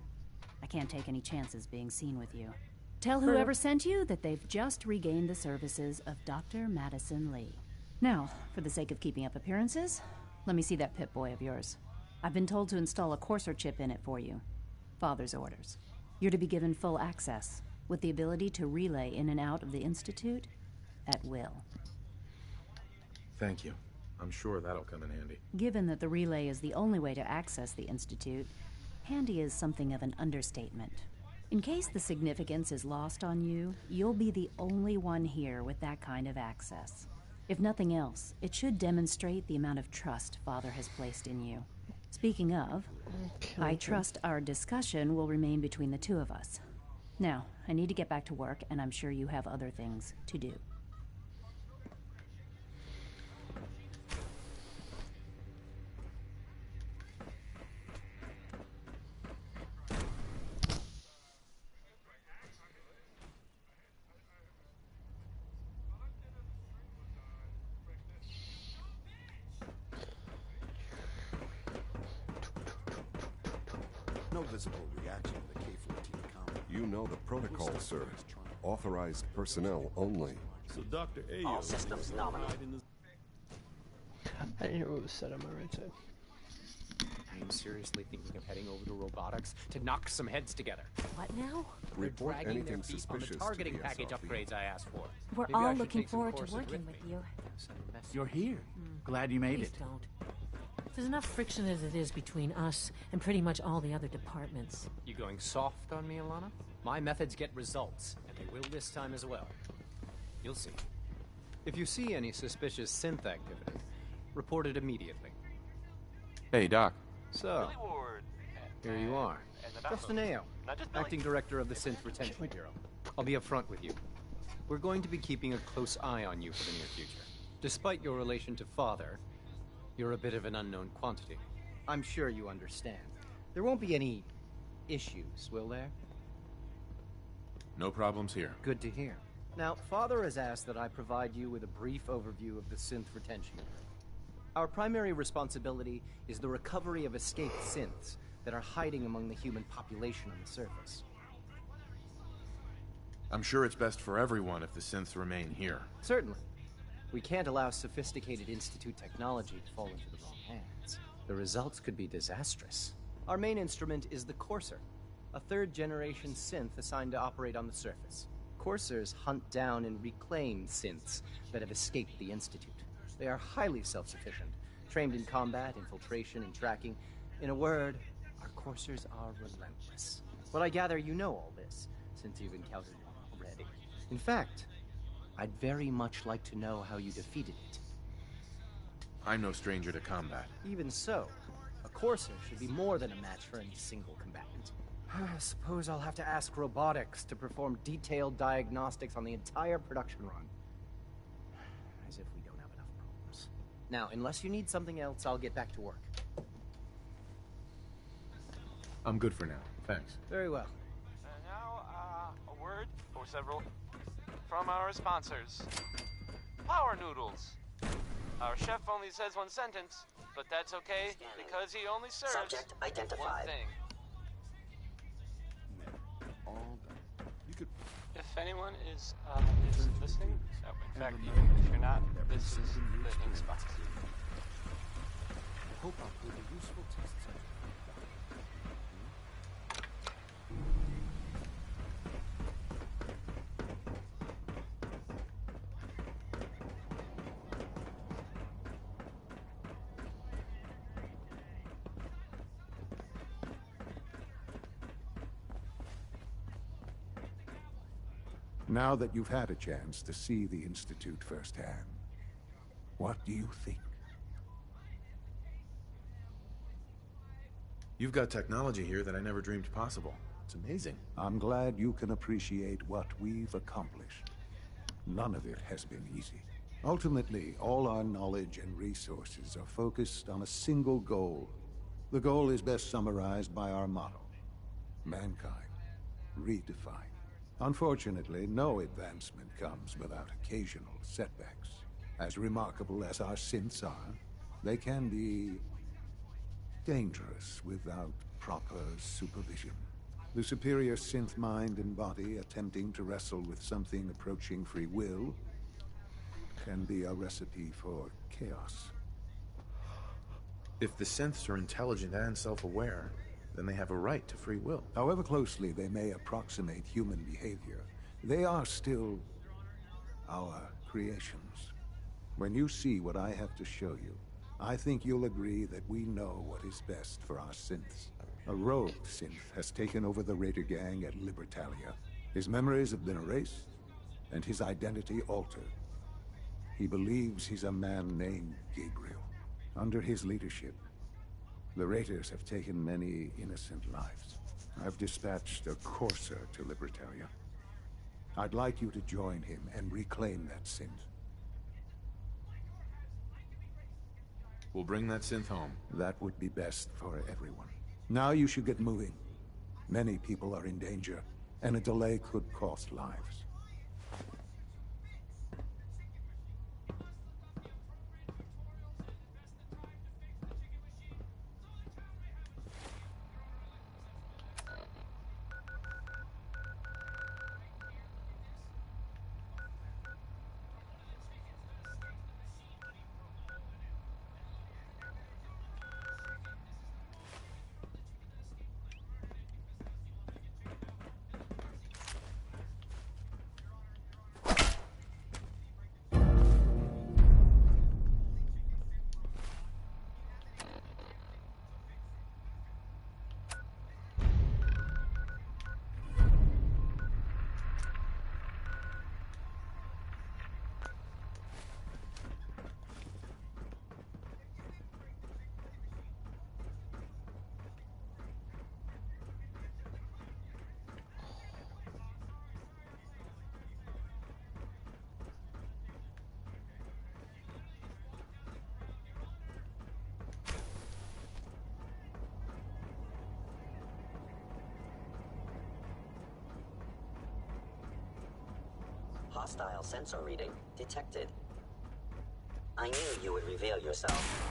Y: I can't take any chances being seen with you. Tell whoever sent you that they've just regained the services of Dr. Madison Lee. Now, for the sake of keeping up appearances, let me see that Pip-Boy of yours. I've been told to install a courser chip in it for you. Father's orders. You're to be given full access, with the ability to relay in and out of the Institute at will.
E: Thank you. I'm sure that'll come in handy.
Y: Given that the relay is the only way to access the Institute, handy is something of an understatement. In case the significance is lost on you, you'll be the only one here with that kind of access. If nothing else, it should demonstrate the amount of trust Father has placed in you. Speaking of, I trust our discussion will remain between the two of us. Now, I need to get back to work, and I'm sure you have other things to do.
D: No visible reaction to the K-14 comment.
X: You know the protocol, sir. Authorized personnel only.
I: So Dr. Ayo...
V: All systems nominal.
G: I didn't hear what was said on my right side.
J: Are you seriously thinking of heading over to robotics to knock some heads together?
N: What now?
J: They're
X: Report
J: dragging their
X: anything
J: feet on the
X: suspicious
J: targeting
X: to the
J: package
X: SRP.
J: upgrades I asked for.
N: We're
J: Maybe I
N: all
J: should
N: looking
J: take some
N: forward to
J: courses
N: working
J: with
N: with
J: me.
N: you.
R: You're here. Glad you made
O: Please
R: it.
O: don't. There's enough friction as it is between us and pretty much all the other departments.
J: You going soft on me, Alana? My methods get results, and they will this time as well. You'll see. If you see any suspicious synth activity, report it immediately.
E: Hey, Doc.
J: So, here you are. Justin Ayo, Acting Director of the Synth Retention Bureau. I'll be upfront with you. We're going to be keeping a close eye on you for the near future. Despite your relation to Father, you're a bit of an unknown quantity.
H: I'm sure you understand. There won't be any issues, will there?
E: No problems here.
H: Good to hear. Now, Father has asked that I provide you with a brief overview of the synth retention. Our primary responsibility is the recovery of escaped synths that are hiding among the human population on the surface.
E: I'm sure it's best for everyone if the synths remain here.
H: Certainly. We can't allow sophisticated Institute technology to fall into the wrong hands. The results could be disastrous. Our main instrument is the Courser, a third-generation synth assigned to operate on the surface. Coursers hunt down and reclaim synths that have escaped the Institute. They are highly self-sufficient, trained in combat, infiltration, and tracking. In a word, our Coursers are relentless. Well, I gather you know all this, since you've encountered one already. In fact, I'd very much like to know how you defeated it.
E: I'm no stranger to combat.
H: Even so, a Courser should be more than a match for any single combatant. I suppose I'll have to ask robotics to perform detailed diagnostics on the entire production run. As if we don't have enough problems. Now, unless you need something else, I'll get back to work.
E: I'm good for now, thanks.
H: Very well.
A: And now, a word, or several, from our sponsors. Power Noodles. Our chef only says one sentence, but that's okay, because he only serves
V: Subject identified.
A: one thing.
X: All done. You could...
K: If anyone is listening, in fact, even if you're not, this is the ink spot.
P: I hope I'll prove a useful test subject.
W: Now that you've had a chance to see the Institute firsthand, what do you think?
E: You've got technology here that I never dreamed possible. It's amazing.
W: I'm glad you can appreciate what we've accomplished. None of it has been easy. Ultimately, all our knowledge and resources are focused on a single goal. The goal is best summarized by our motto: mankind, redefined. Unfortunately, no advancement comes without occasional setbacks. As remarkable as our synths are, they can be dangerous without proper supervision. The superior synth mind and body attempting to wrestle with something approaching free will can be a recipe for chaos.
E: If the synths are intelligent and self-aware, then they have a right to free will.
W: However closely they may approximate human behavior, they are still our creations. When you see what I have to show you, I think you'll agree that we know what is best for our synths. A rogue synth has taken over the Raider gang at Libertalia. His memories have been erased, and his identity altered. He believes he's a man named Gabriel. Under his leadership, the Raiders have taken many innocent lives. I've dispatched a Courser to Libertalia. I'd like you to join him and reclaim that synth.
E: We'll bring that synth home.
W: That would be best for everyone. Now you should get moving. Many people are in danger, and a delay could cost lives.
V: Hostile sensor reading detected. I knew you would reveal yourself.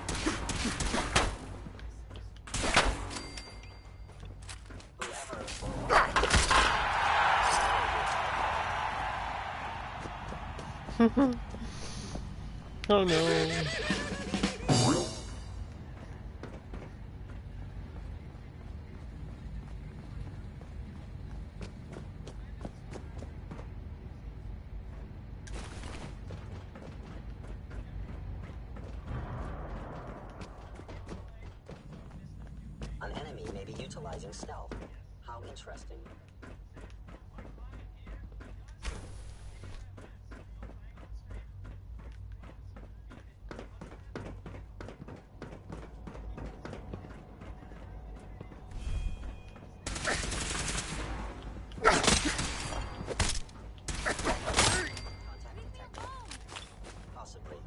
G: Oh no.
V: An enemy may be utilizing stealth. How interesting. Possibly.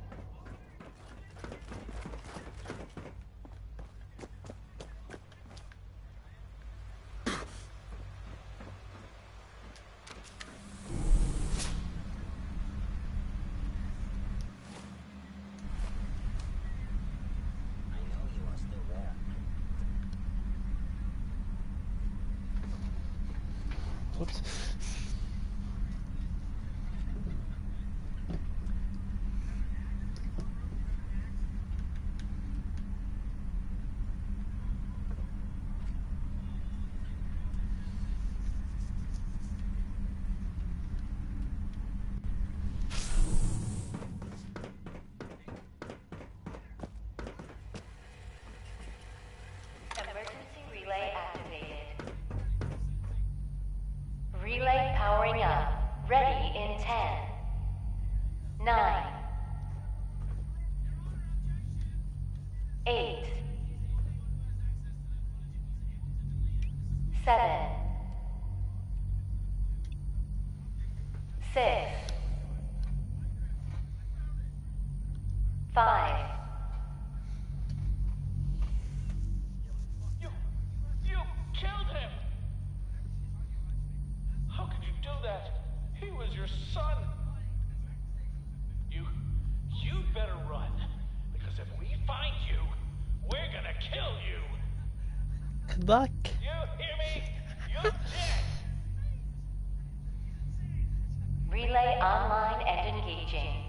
V: I know you are still there.
G: Whoops.
C: Emergency relay activated. Relay powering up. Ready in 10, 9, 8, 7, 6, 5.
L: You killed him! How could you do that? He was your son. You'd better run. Because if we find you, we're gonna kill you.
G: Good luck.
L: You hear me? You're dead.
C: Relay online and engaging.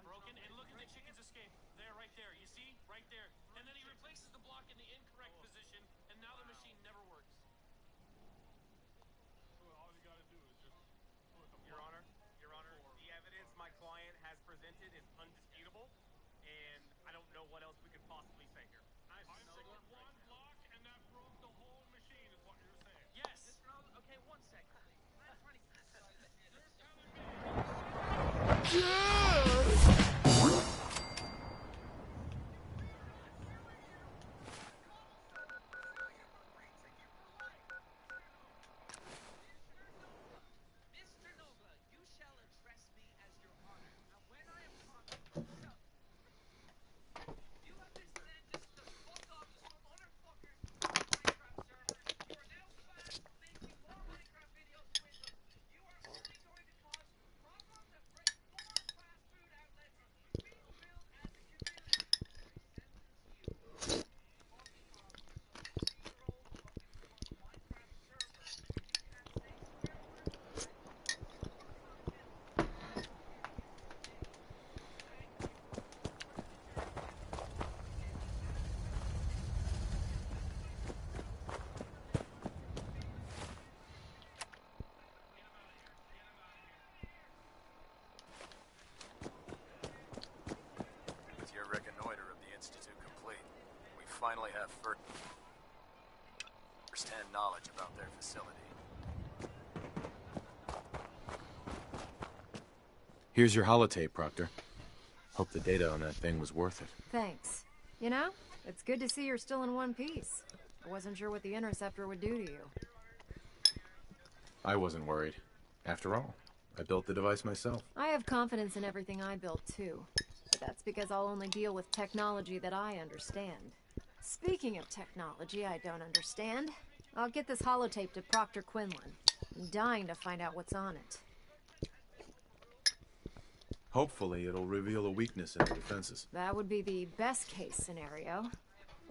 L: Broken, and look at the chicken's escape. There, right there. You see? Right there. And then he replaces the block in the incorrect position, and now the machine never works. All you gotta do is just... Your Honor, the evidence my client has presented is undisputable, and I don't know what else we could possibly say here. I took one block, and that broke the whole machine, is what you're saying. Yes! Okay, 1 second. That's funny. You're telling me...
S: finally have first-hand knowledge about their facility.
E: Here's your holotape, Proctor. Hope the data on that thing was worth it.
B: Thanks. You know, it's good to see you're still in one piece. I wasn't sure what the interceptor would do to you.
E: I wasn't worried. After all, I built the device myself.
B: I have confidence in everything I built, too. But that's because I'll only deal with technology that I understand. Speaking of technology I don't understand, I'll get this holotape to Proctor Quinlan. I'm dying to find out what's on it.
E: Hopefully, it'll reveal a weakness in the defenses.
B: That would be the best case scenario.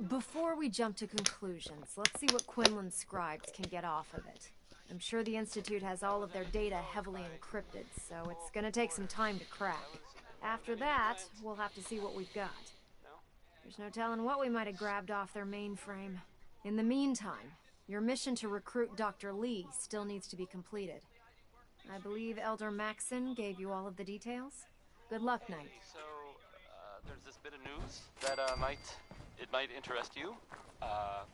B: Before we jump to conclusions, let's see what Quinlan's scribes can get off of it. I'm sure the Institute has all of their data heavily encrypted, so it's gonna take some time to crack. After that, we'll have to see what we've got. There's no telling what we might have grabbed off their mainframe. In the meantime, your mission to recruit Dr. Lee still needs to be completed. I believe Elder Maxon gave you all of the details? Good luck, Knight.
K: So, there's this bit of news that might interest you.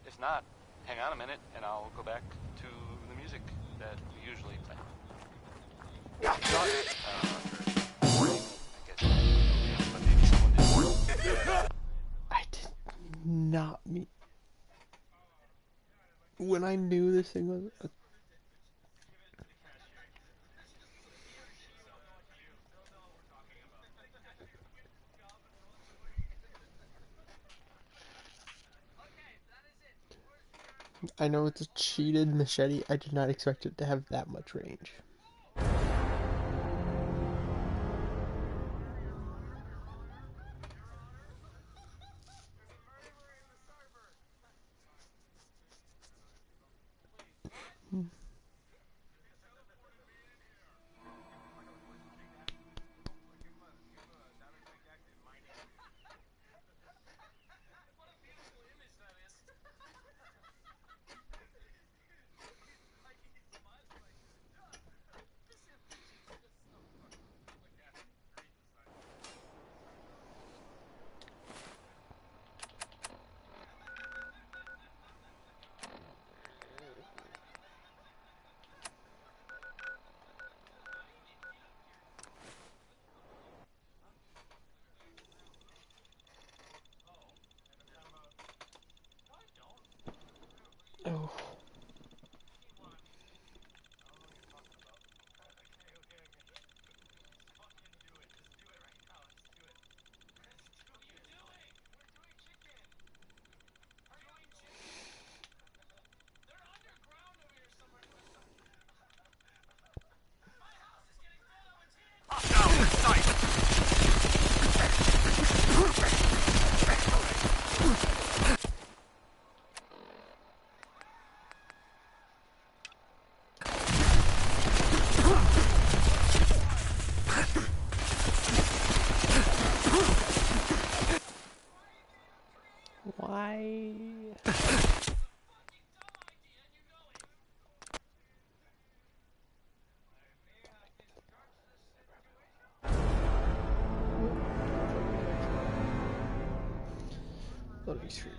K: If not, hang on a minute and I'll go back to the music that we usually play.
G: I did not mean... When I knew this thing was... I know it's a cheated machete. I did not expect it to have that much range. Oh. Why? Loading screen.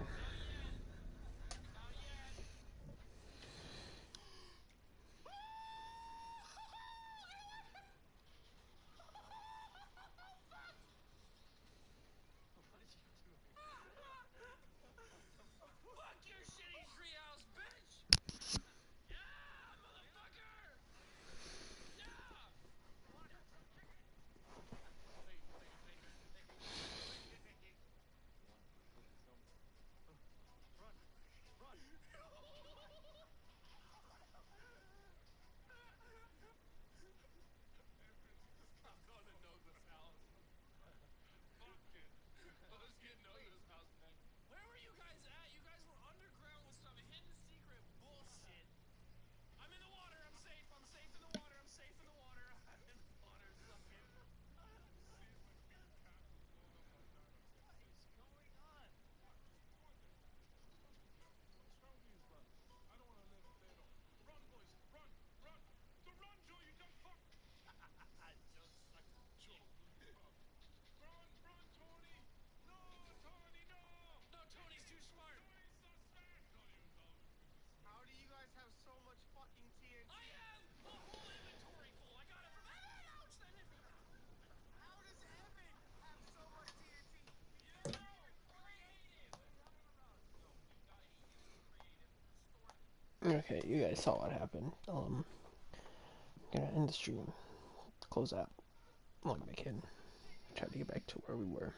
G: Okay, you guys saw what happened. I'm gonna end the stream, close out, log back in, try to get back to where we were.